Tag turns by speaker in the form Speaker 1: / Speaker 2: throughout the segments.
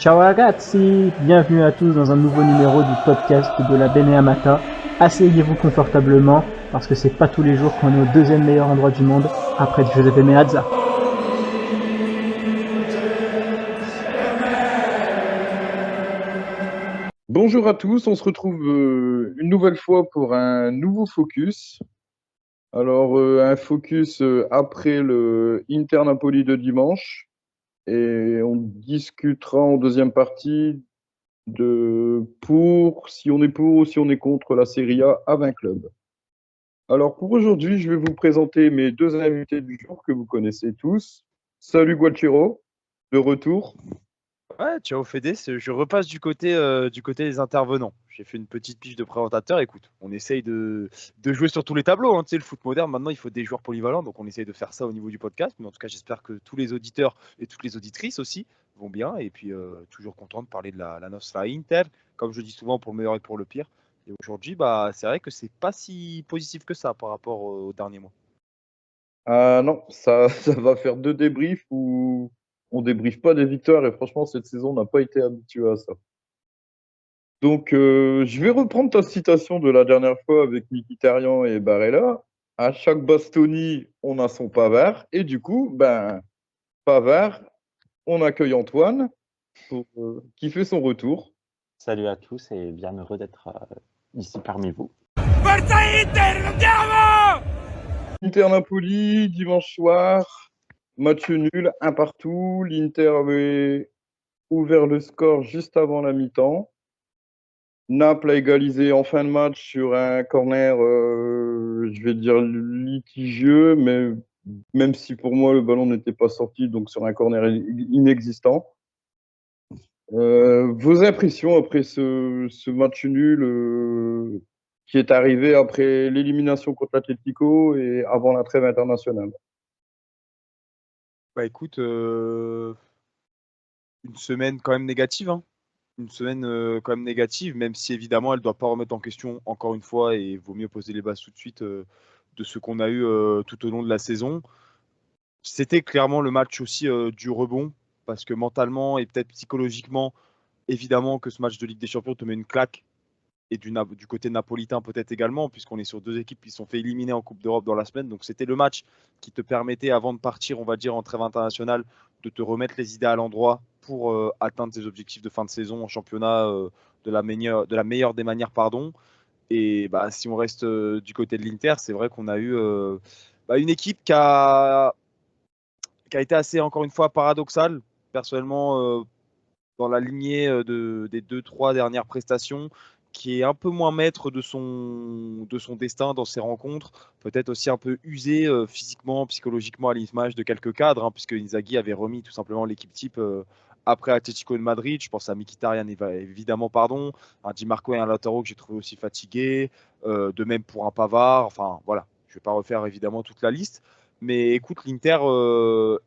Speaker 1: Ciao ragazzi, bienvenue à tous dans un nouveau numéro du podcast de la Beneamata. Asseyez-vous confortablement parce que c'est pas tous les jours qu'on est au deuxième meilleur endroit du monde après Giuseppe Meazza.
Speaker 2: Bonjour à tous, on se retrouve une nouvelle fois pour un nouveau focus. Alors, un focus après le Inter Napoli de dimanche et on discutera en deuxième partie de si on est pour ou si on est contre la Serie A à 20 clubs. Alors, pour aujourd'hui, je vais vous présenter mes deux invités du jour que vous connaissez tous. Salut Gualtiero, de retour.
Speaker 3: Ouais, ciao Fédé, je repasse du côté des intervenants. J'ai fait une petite pige de présentateur. Écoute, on essaye de jouer sur tous les tableaux, hein. Tu sais, le foot moderne, maintenant, il faut des joueurs polyvalents. Donc, on essaye de faire ça au niveau du podcast. Mais en tout cas, j'espère que tous les auditeurs et toutes les auditrices aussi vont bien. Et puis, toujours content de parler de la Nostra Inter, comme je dis souvent, pour le meilleur et pour le pire. Et aujourd'hui, bah, c'est vrai que c'est pas si positif que ça par rapport aux derniers mois.
Speaker 2: Ah non, ça va faire deux débriefs où on débriefe pas des victoires et franchement, cette saison, on n'a pas été habitué à ça. Donc, je vais reprendre ta citation de la dernière fois avec Mkhitaryan et Barella. À chaque Bastoni, on a son Pavard. Et du coup, ben, Pavard, on accueille Antoine qui fait son retour.
Speaker 4: Salut à tous et bien heureux d'être ici parmi vous.
Speaker 2: Inter Napoli, dimanche soir, match nul, un partout. L'Inter avait ouvert le score juste avant la mi-temps. Naples a égalisé en fin de match sur un corner, je vais dire litigieux, mais même si pour moi le ballon n'était pas sorti, donc sur un corner inexistant. Vos impressions après ce match nul qui est arrivé après l'élimination contre l'Atlético et avant la trêve internationale?
Speaker 3: Bah, écoute, une semaine quand même négative, hein. Une semaine quand même négative, même si évidemment elle ne doit pas remettre en question encore une fois, et il vaut mieux poser les bases tout de suite de ce qu'on a eu tout au long de la saison. C'était clairement le match aussi du rebond, parce que mentalement et peut-être psychologiquement, évidemment que ce match de Ligue des Champions te met une claque, et du côté napolitain peut-être également, puisqu'on est sur deux équipes qui se sont fait éliminer en Coupe d'Europe dans la semaine. Donc c'était le match qui te permettait, avant de partir, on va dire, en trêve internationale, de te remettre les idées à l'endroit pour atteindre tes objectifs de fin de saison en championnat de la meilleure des manières. Pardon. Et bah, si on reste du côté de l'Inter, c'est vrai qu'on a eu une équipe qui a été assez, encore une fois, paradoxale. Personnellement, dans la lignée des 2-3 dernières prestations, qui est un peu moins maître de son destin dans ses rencontres, peut-être aussi un peu usé physiquement, psychologiquement à l'image de quelques cadres, hein, puisque Inzaghi avait remis tout simplement l'équipe type après Atlético de Madrid. Je pense à Mkhitaryan évidemment, pardon, un Di Marco et un Lautaro que j'ai trouvé aussi fatigués, de même pour un Pavard, enfin voilà, je ne vais pas refaire évidemment toute la liste. Mais écoute, l'Inter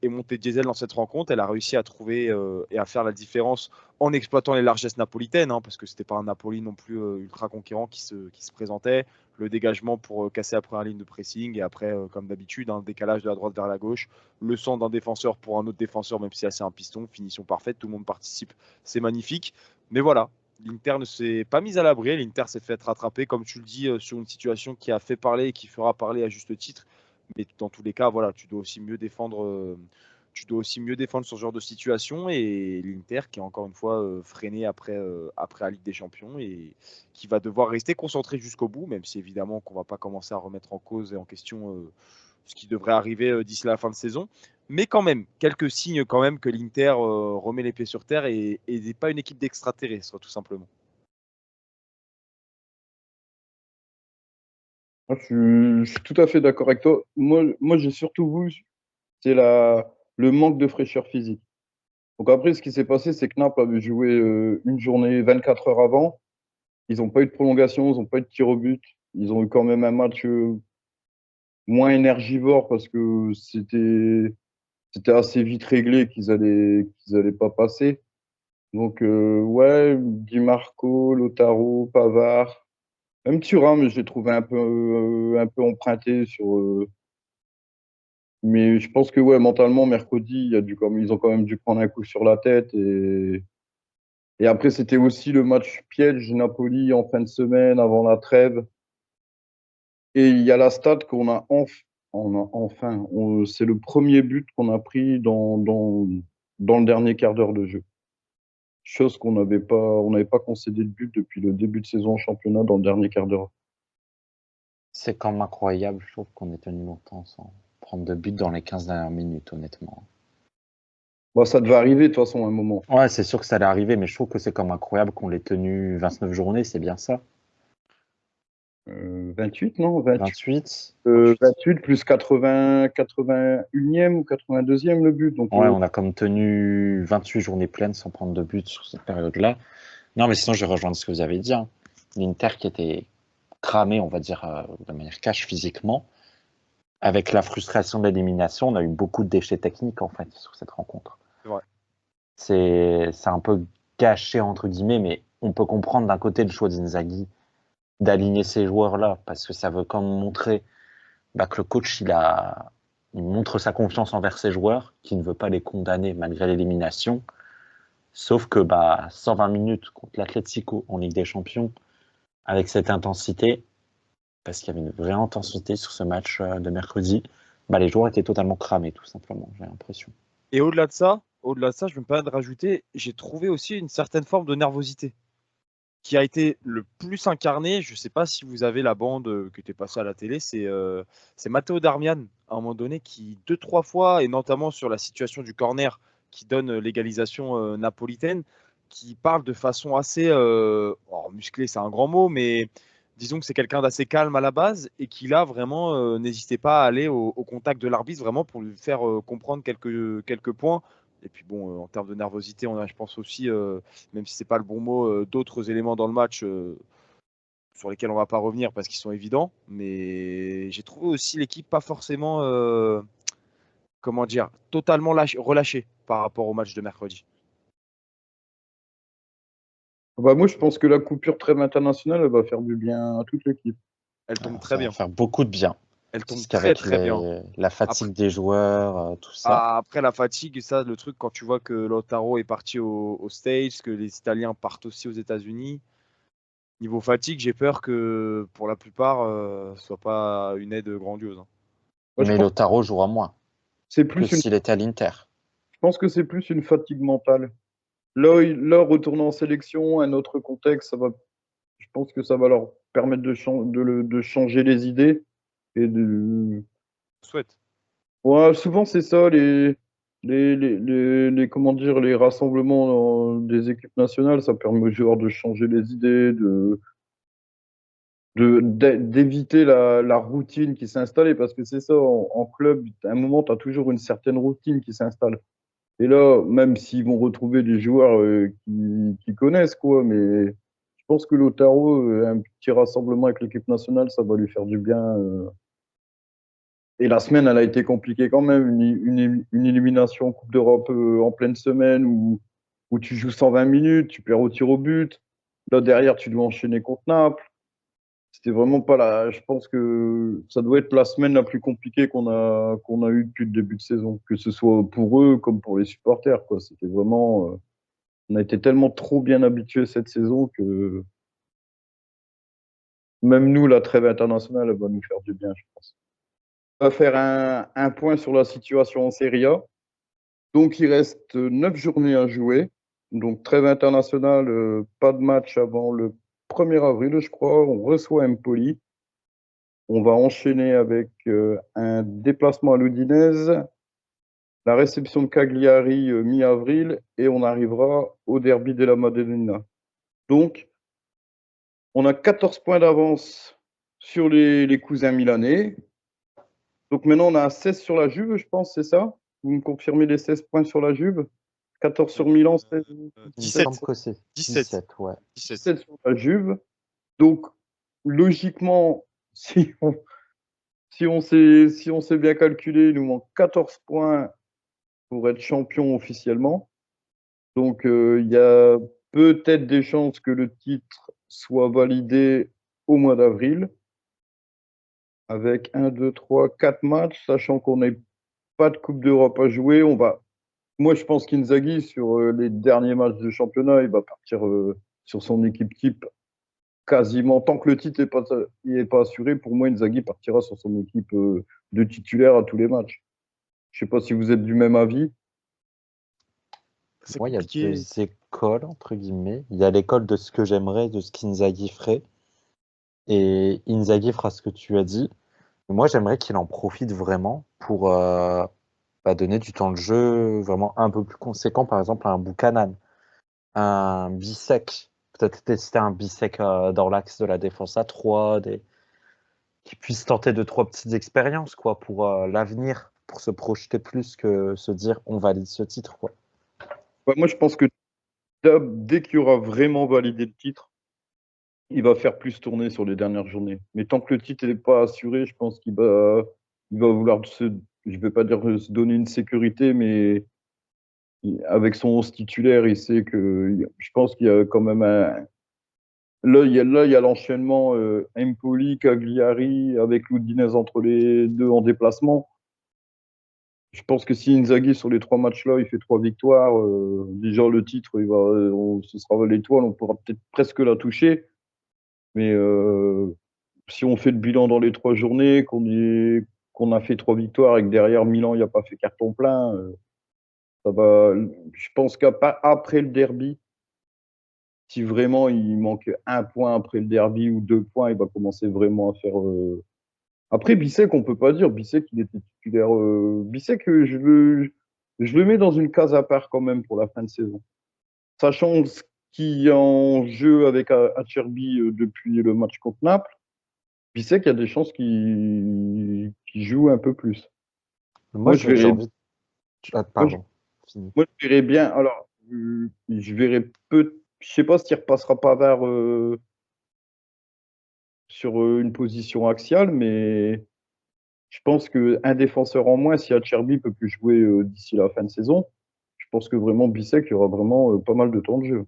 Speaker 3: est montée diesel dans cette rencontre. Elle a réussi à trouver et à faire la différence en exploitant les largesses napolitaines, hein, parce que c'était pas un Napoli non plus ultra conquérant qui se présentait. Le dégagement pour casser la première ligne de pressing, et après, comme d'habitude, un décalage de la droite vers la gauche, le centre d'un défenseur pour un autre défenseur, même si c'est un piston, finition parfaite, tout le monde participe, c'est magnifique. Mais voilà, l'Inter ne s'est pas mise à l'abri, l'Inter s'est fait rattraper, comme tu le dis, sur une situation qui a fait parler et qui fera parler à juste titre. Mais dans tous les cas, voilà, tu dois aussi mieux défendre. Tu dois aussi mieux défendre ce genre de situation, et l'Inter qui est encore une fois freiné après la Ligue des Champions et qui va devoir rester concentré jusqu'au bout, même si évidemment qu'on ne va pas commencer à remettre en cause et en question ce qui devrait arriver d'ici la fin de saison. Mais quand même, quelques signes quand même que l'Inter remet les pieds sur terre et n'est pas une équipe d'extraterrestres, tout simplement.
Speaker 2: Je suis tout à fait d'accord avec toi. Moi j'ai surtout vu, c'est le manque de fraîcheur physique. Donc après, ce qui s'est passé, c'est que Naples avait joué une journée 24 heures avant. Ils n'ont pas eu de prolongation, ils n'ont pas eu de tir au but. Ils ont eu quand même un match moins énergivore parce que c'était assez vite réglé qu'ils allaient pas passer. Donc ouais, Di Marco, Lautaro, Pavard, même Thuram, je l'ai trouvé un peu emprunté sur. Mais je pense que ouais, mentalement, mercredi, ils ont quand même dû prendre un coup sur la tête Et après, c'était aussi le match piège Napoli en fin de semaine avant la trêve. Et il y a la stat c'est le premier but qu'on a pris dans le dernier quart d'heure de jeu. Chose on n'avait pas concédé de but depuis le début de saison en championnat dans le dernier quart d'heure.
Speaker 4: C'est quand même incroyable, je trouve qu'on ait tenu longtemps sans prendre de but dans les 15 dernières minutes, honnêtement.
Speaker 2: Bon, ça devait arriver de toute façon à un moment.
Speaker 4: Ouais, c'est sûr que ça allait arriver, mais je trouve que c'est comme incroyable qu'on l'ait tenu 29 journées, c'est bien ça.
Speaker 2: 28, non? 28.
Speaker 4: 28.
Speaker 2: 28 plus 81e ou 82e le but. Donc,
Speaker 4: Ouais, on a comme tenu 28 journées pleines sans prendre de but sur cette période-là. Non, mais sinon, je vais rejoindre ce que vous avez dit, hein. L'Inter qui était cramé, on va dire, de manière cash physiquement. Avec la frustration de l'élimination, on a eu beaucoup de déchets techniques, en fait, sur cette rencontre.
Speaker 3: C'est vrai.
Speaker 4: C'est un peu gâché, entre guillemets, mais on peut comprendre d'un côté le choix d'Inzaghi d'aligner ces joueurs-là, parce que ça veut quand même montrer que le coach, il montre sa confiance envers ses joueurs, qu'il ne veut pas les condamner malgré l'élimination. Sauf que 120 minutes contre l'Atlético en Ligue des Champions, avec cette intensité, parce qu'il y avait une vraie intensité sur ce match de mercredi, les joueurs étaient totalement cramés, tout simplement, j'ai l'impression.
Speaker 3: Et au-delà de ça, je me permets de rajouter, j'ai trouvé aussi une certaine forme de nervosité qui a été le plus incarné. Je ne sais pas si vous avez la bande qui était passée à la télé, c'est Matteo Darmian, à un moment donné, qui 2-3 fois, et notamment sur la situation du corner qui donne l'égalisation napolitaine, qui parle de façon assez musclée, c'est un grand mot, mais disons que c'est quelqu'un d'assez calme à la base et qui là vraiment n'hésitait pas à aller au contact de l'arbitre vraiment pour lui faire comprendre quelques points. Et puis bon, en termes de nervosité, on a, je pense aussi, même si c'est pas le bon mot, d'autres éléments dans le match sur lesquels on va pas revenir parce qu'ils sont évidents. Mais j'ai trouvé aussi l'équipe pas forcément, comment dire, totalement relâchée par rapport au match de mercredi.
Speaker 2: moi, je pense que la coupure trêve internationale, elle va faire du bien à toute l'équipe.
Speaker 3: Elle tombe très
Speaker 4: Ça va
Speaker 3: bien.
Speaker 4: faire beaucoup de bien.
Speaker 3: Elle tombe
Speaker 4: Parce
Speaker 3: très
Speaker 4: qu'avec
Speaker 3: très bien.
Speaker 4: la fatigue des joueurs, tout ça.
Speaker 3: Après la fatigue, ça, le truc, quand tu vois que Lautaro est parti au States, que les Italiens partent aussi aux États-Unis, niveau fatigue, j'ai peur que pour la plupart, ce soit pas une aide grandiose, hein.
Speaker 2: Moi,
Speaker 4: Mais Lautaro jouera moins
Speaker 2: c'est
Speaker 4: que
Speaker 2: plus une,
Speaker 4: s'il était à l'Inter.
Speaker 2: je pense que c'est plus une fatigue mentale. Là, retourner en sélection, un autre contexte, je pense que ça va leur permettre de changer les idées et de.
Speaker 3: Je souhaite.
Speaker 2: Ouais, souvent, c'est ça, comment dire, les rassemblements des équipes nationales, ça permet aux joueurs de changer les idées, d'éviter la routine qui s'est installée, parce que c'est ça, en club, à un moment, tu as toujours une certaine routine qui s'installe. Et là, même s'ils vont retrouver des joueurs qui connaissent, quoi, mais je pense que Lautaro, un petit rassemblement avec l'équipe nationale, ça va lui faire du bien. Et la semaine, elle a été compliquée quand même. Une élimination en Coupe d'Europe en pleine semaine où tu joues 120 minutes, tu perds au tir au but. Là, derrière, tu dois enchaîner contre Naples. C'était vraiment pas la. Je pense que ça doit être la semaine la plus compliquée qu'on a eue depuis le début de saison, que ce soit pour eux comme pour les supporters, quoi. C'était vraiment. On a été tellement trop bien habitués cette saison que même nous, la trêve internationale, elle va nous faire du bien, je pense. On va faire un point sur la situation en Serie A. Donc, il reste 9 journées à jouer. Donc, trêve internationale, pas de match avant le 1er avril, je crois. On reçoit Empoli. On va enchaîner avec un déplacement à l'Udinese, la réception de Cagliari mi-avril, et on arrivera au derby de la Madonnina. Donc, on a 14 points d'avance sur les cousins milanais. Donc maintenant, on a 16 sur la Juve, je pense, c'est ça? Vous me confirmez les 16 points sur la Juve? 14 sur Milan, 16,
Speaker 4: Il me
Speaker 3: 17.
Speaker 4: semble que c'est
Speaker 3: 17.
Speaker 4: 17, ouais.
Speaker 3: 17.
Speaker 2: sur la Juve. Donc, logiquement, si on s'est bien calculé, il nous manque 14 points pour être champion officiellement. Donc, il y a peut-être des chances que le titre soit validé au mois d'avril avec 1, 2, 3, 4 matchs, sachant qu'on n'a pas de Coupe d'Europe à jouer. Moi, je pense qu'Inzaghi, sur les derniers matchs de championnat, il va partir sur son équipe type quasiment. Tant que le titre n'est pas assuré, pour moi, Inzaghi partira sur son équipe de titulaire à tous les matchs. Je ne sais pas si vous êtes du même avis.
Speaker 3: C'est
Speaker 4: Moi, il y a
Speaker 3: compliqué.
Speaker 4: 2 écoles, entre guillemets. Il y a l'école de ce que j'aimerais, de ce qu'Inzaghi ferait. Et Inzaghi fera ce que tu as dit. Moi, j'aimerais qu'il en profite vraiment pour donner du temps de jeu vraiment un peu plus conséquent, par exemple, à un Buchanan, un Bissek. Peut-être tester un Bissek dans l'axe de la défense à 3, qui puisse tenter 2, 3 petites expériences quoi, pour l'avenir, pour se projeter plus que se dire on valide ce titre. Quoi.
Speaker 2: Ouais, moi, je pense que dès qu'il y aura vraiment validé le titre, il va faire plus tourner sur les dernières journées. Mais tant que le titre n'est pas assuré, je pense il va vouloir je ne vais pas dire se donner une sécurité, mais avec son 11 titulaire, il sait que, je pense qu'il y a quand même là, il y a l'enchaînement Empoli, Cagliari, avec Udinese entre les deux en déplacement. Je pense que si Inzaghi, sur les 3 matchs-là, il fait 3 victoires, déjà le titre, ce sera l'étoile, on pourra peut-être presque la toucher. Mais si on fait le bilan dans les 3 journées, qu'on a fait 3 victoires et que derrière Milan, il n'y a pas fait carton plein, ça va. Je pense qu'après le derby, si vraiment il manque un point après le derby ou 2 points, il va commencer vraiment à faire. Après, Bissek, on peut pas dire. Bissek, il était titulaire. Bissek, je le mets dans une case à part quand même pour la fin de saison. Sachant ce qui est en jeu avec Acerbi depuis le match contre Naples, Bissek, il y a des chances qu'il joue un peu plus.
Speaker 4: Moi,
Speaker 2: Moi, je
Speaker 4: j'ai
Speaker 2: verrais,
Speaker 4: envie. Ah,
Speaker 2: moi, je,
Speaker 4: pardon. Fini.
Speaker 2: moi, je verrais bien. Alors, je verrais peu. Je sais pas s'il repassera Pavard sur une position axiale, mais je pense qu'un défenseur en moins, si Acerbi peut plus jouer d'ici la fin de saison, je pense que vraiment Bissek, il y aura vraiment pas mal de temps de jeu.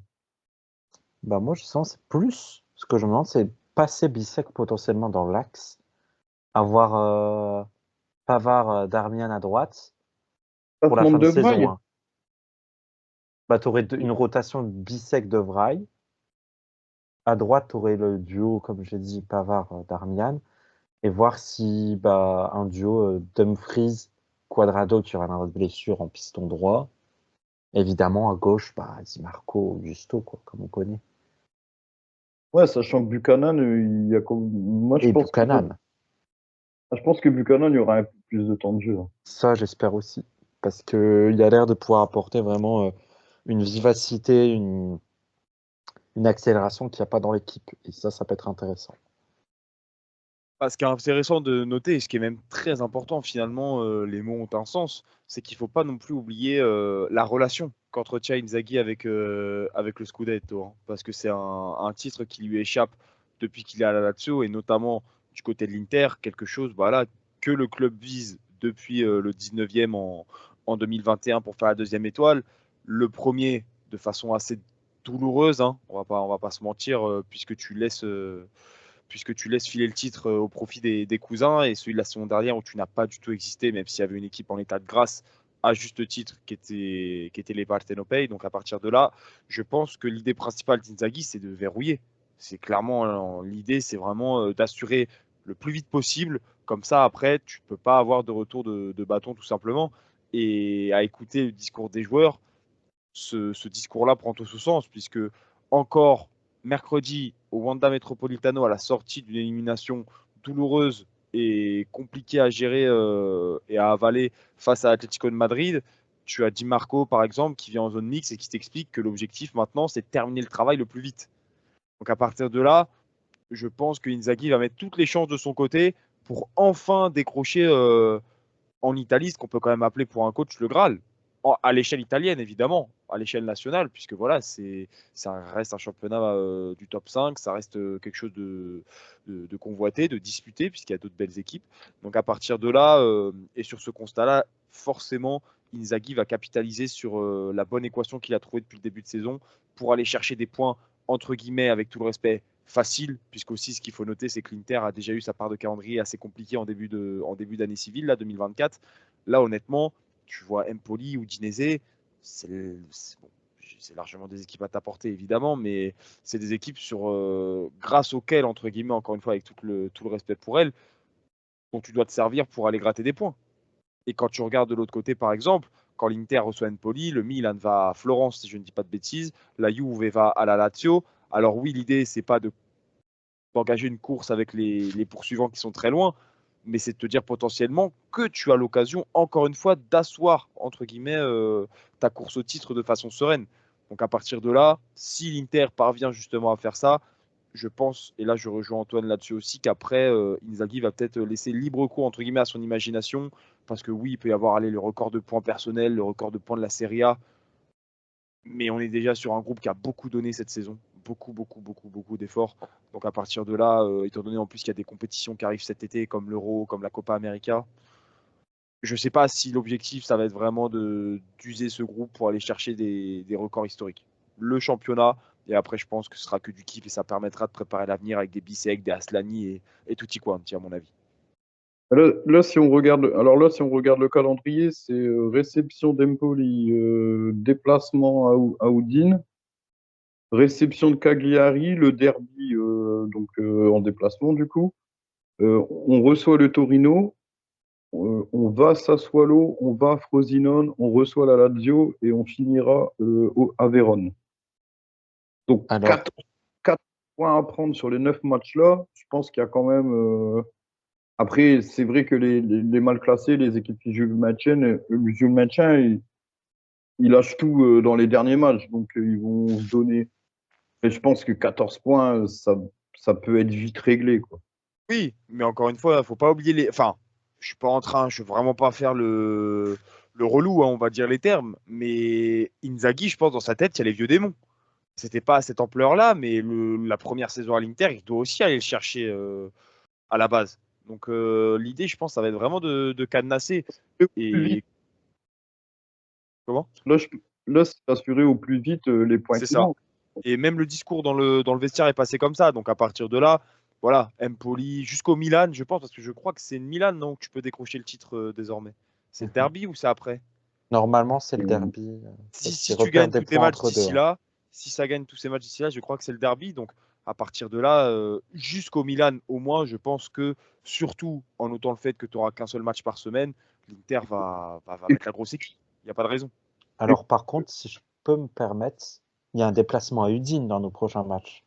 Speaker 4: Bah, moi, je sens c'est plus. Ce que je me demande, c'est passer Bissek potentiellement dans l'axe, avoir Pavard, Darmian à droite
Speaker 2: Ça
Speaker 4: pour
Speaker 2: se
Speaker 4: la fin
Speaker 2: monte
Speaker 4: de
Speaker 2: de
Speaker 4: saison.
Speaker 2: Vraille.
Speaker 4: Hein. Bah, tu aurais une rotation Bissek de Vraille. À droite, tu aurais le duo, comme j'ai dit, Pavard-Darmian. Et voir si un duo Dumfries, Quadrado qui aura une blessure en piston droit. Évidemment, à gauche, Di Marco, Justo, quoi, comme on connaît.
Speaker 2: Ouais, sachant que Buchanan, moi
Speaker 4: Et Buchanan.
Speaker 2: je pense que Buchanan, il y aura un peu plus de temps de jeu. Hein.
Speaker 4: Ça, j'espère aussi. Parce qu'il a l'air de pouvoir apporter vraiment une vivacité, une accélération qu'il n'y a pas dans l'équipe. Et ça peut être intéressant.
Speaker 3: Ce qui est intéressant de noter, et ce qui est même très important finalement, les mots ont un sens, c'est qu'il ne faut pas non plus oublier la relation qu'entretient Inzaghi avec le Scudetto, hein, parce que c'est un titre qui lui échappe depuis qu'il est à la Lazio, et notamment du côté de l'Inter, quelque chose voilà, que le club vise depuis le 19e en 2021 pour faire la deuxième étoile. Le premier, de façon assez douloureuse, hein, on va pas se mentir, puisque tu laisses filer le titre au profit des cousins, et celui de la saison dernière où tu n'as pas du tout existé, même s'il y avait une équipe en état de grâce à juste titre qui était les Partenopei. Donc à partir de là, je pense que l'idée principale d'Inzaghi, c'est de verrouiller. C'est clairement l'idée, c'est vraiment d'assurer le plus vite possible. Comme ça, après, tu ne peux pas avoir de retour de bâton tout simplement. Et à écouter le discours des joueurs, ce discours-là prend tout ce sens, puisque encore mercredi au Wanda Metropolitano, à la sortie d'une élimination douloureuse et compliquée à gérer et à avaler face à Atlético de Madrid, tu as Di Marco, par exemple, qui vient en zone mixte et qui t'explique que l'objectif maintenant, c'est de terminer le travail le plus vite. Donc à partir de là, je pense que Inzaghi va mettre toutes les chances de son côté pour enfin décrocher en Italie, ce qu'on peut quand même appeler pour un coach le Graal. À l'échelle italienne, évidemment, à l'échelle nationale, puisque voilà, ça reste un championnat du top 5, ça reste quelque chose de convoité, de disputé, puisqu'il y a d'autres belles équipes. Donc à partir de là, et sur ce constat-là, forcément, Inzaghi va capitaliser sur la bonne équation qu'il a trouvée depuis le début de saison pour aller chercher des points, entre guillemets, avec tout le respect, facile, puisque aussi ce qu'il faut noter, c'est que l'Inter a déjà eu sa part de calendrier assez compliqué en début d'année civile, là, 2024. Là, honnêtement, tu vois Empoli ou Udinese, bon, c'est largement des équipes à ta portée, évidemment, mais c'est des équipes grâce auxquelles, entre guillemets, encore une fois, avec tout le respect pour elles, dont tu dois te servir pour aller gratter des points. Et quand tu regardes de l'autre côté, par exemple, quand l'Inter reçoit Empoli, le Milan va à Florence, si je ne dis pas de bêtises, la Juve va à la Lazio. Alors oui, l'idée, c'est pas d'engager une course avec les poursuivants qui sont très loin, mais c'est de te dire potentiellement que tu as l'occasion, encore une fois, d'asseoir, entre guillemets, ta course au titre de façon sereine. Donc à partir de là, si l'Inter parvient justement à faire ça, je pense, et là je rejoins Antoine là-dessus aussi, qu'après, Inzaghi va peut-être laisser libre cours, entre guillemets, à son imagination, parce que oui, il peut y avoir le record de points personnels, le record de points de la Serie A, mais on est déjà sur un groupe qui a beaucoup donné cette saison, beaucoup d'efforts. Donc à partir de là, étant donné en plus qu'il y a des compétitions qui arrivent cet été, comme l'Euro, comme la Copa América, je ne sais pas si l'objectif, ça va être vraiment d'user ce groupe pour aller chercher des records historiques. Le championnat, et après je pense que ce sera que du kiff et ça permettra de préparer l'avenir avec des Bisek, des Aslani et tutti quanti, à mon avis.
Speaker 2: Là, si on regarde, alors là, si on regarde le calendrier, c'est réception d'Empoli, déplacement à Udine, réception de Cagliari, le derby donc en déplacement du coup. On reçoit le Torino, on va à Sassuolo, on va à Frosinone, on reçoit la Lazio et on finira à Vérone. Donc
Speaker 4: Alors,
Speaker 2: 4 points à prendre sur les 9 matchs-là. Je pense qu'il y a quand même. Après, c'est vrai que les mal classés, les équipes qui jouent le maintien, ils lâchent tout dans les derniers matchs. Donc ils vont se donner. Et je pense que 14 points, ça peut être vite réglé, quoi.
Speaker 3: Oui, mais encore une fois, il ne faut pas oublier les. Enfin, je veux vraiment pas faire le relou, hein, on va dire les termes, mais Inzaghi, je pense, dans sa tête, il y a les vieux démons. C'était pas à cette ampleur-là, mais la première saison à l'Inter, il doit aussi aller le chercher à la base. Donc l'idée, je pense, ça va être vraiment de cadenasser.
Speaker 2: Au plus vite.
Speaker 3: Et comment?
Speaker 2: Là, là c'est assurer au plus vite les points
Speaker 3: C'est
Speaker 2: qui
Speaker 3: ça.
Speaker 2: manquent.
Speaker 3: Et même le discours dans le vestiaire est passé comme ça. Donc à partir de là, voilà, Empoli jusqu'au Milan, je pense, parce que je crois que c'est Milan, non, que tu peux décrocher le titre désormais. C'est le derby ou c'est après?
Speaker 4: normalement, c'est le
Speaker 2: Euh,
Speaker 4: derby.
Speaker 3: Si,
Speaker 4: Parce qu'ils
Speaker 3: si tu
Speaker 4: repèrent
Speaker 3: gagnes
Speaker 4: des
Speaker 3: tous tes
Speaker 4: points
Speaker 3: matchs
Speaker 4: entre deux,
Speaker 3: d'ici
Speaker 4: hein.
Speaker 3: là, si ça gagne tous ces matchs d'ici là, je crois que c'est le derby. Donc à partir de là, jusqu'au Milan, au moins, je pense que, surtout en notant le fait que tu n'auras qu'un seul match par semaine, l'Inter va
Speaker 2: et,
Speaker 3: mettre la grosse équipe. Il n'y a pas de raison.
Speaker 2: et-
Speaker 4: Alors, par contre, si je peux me permettre, il y a un déplacement à Udine dans nos prochains matchs.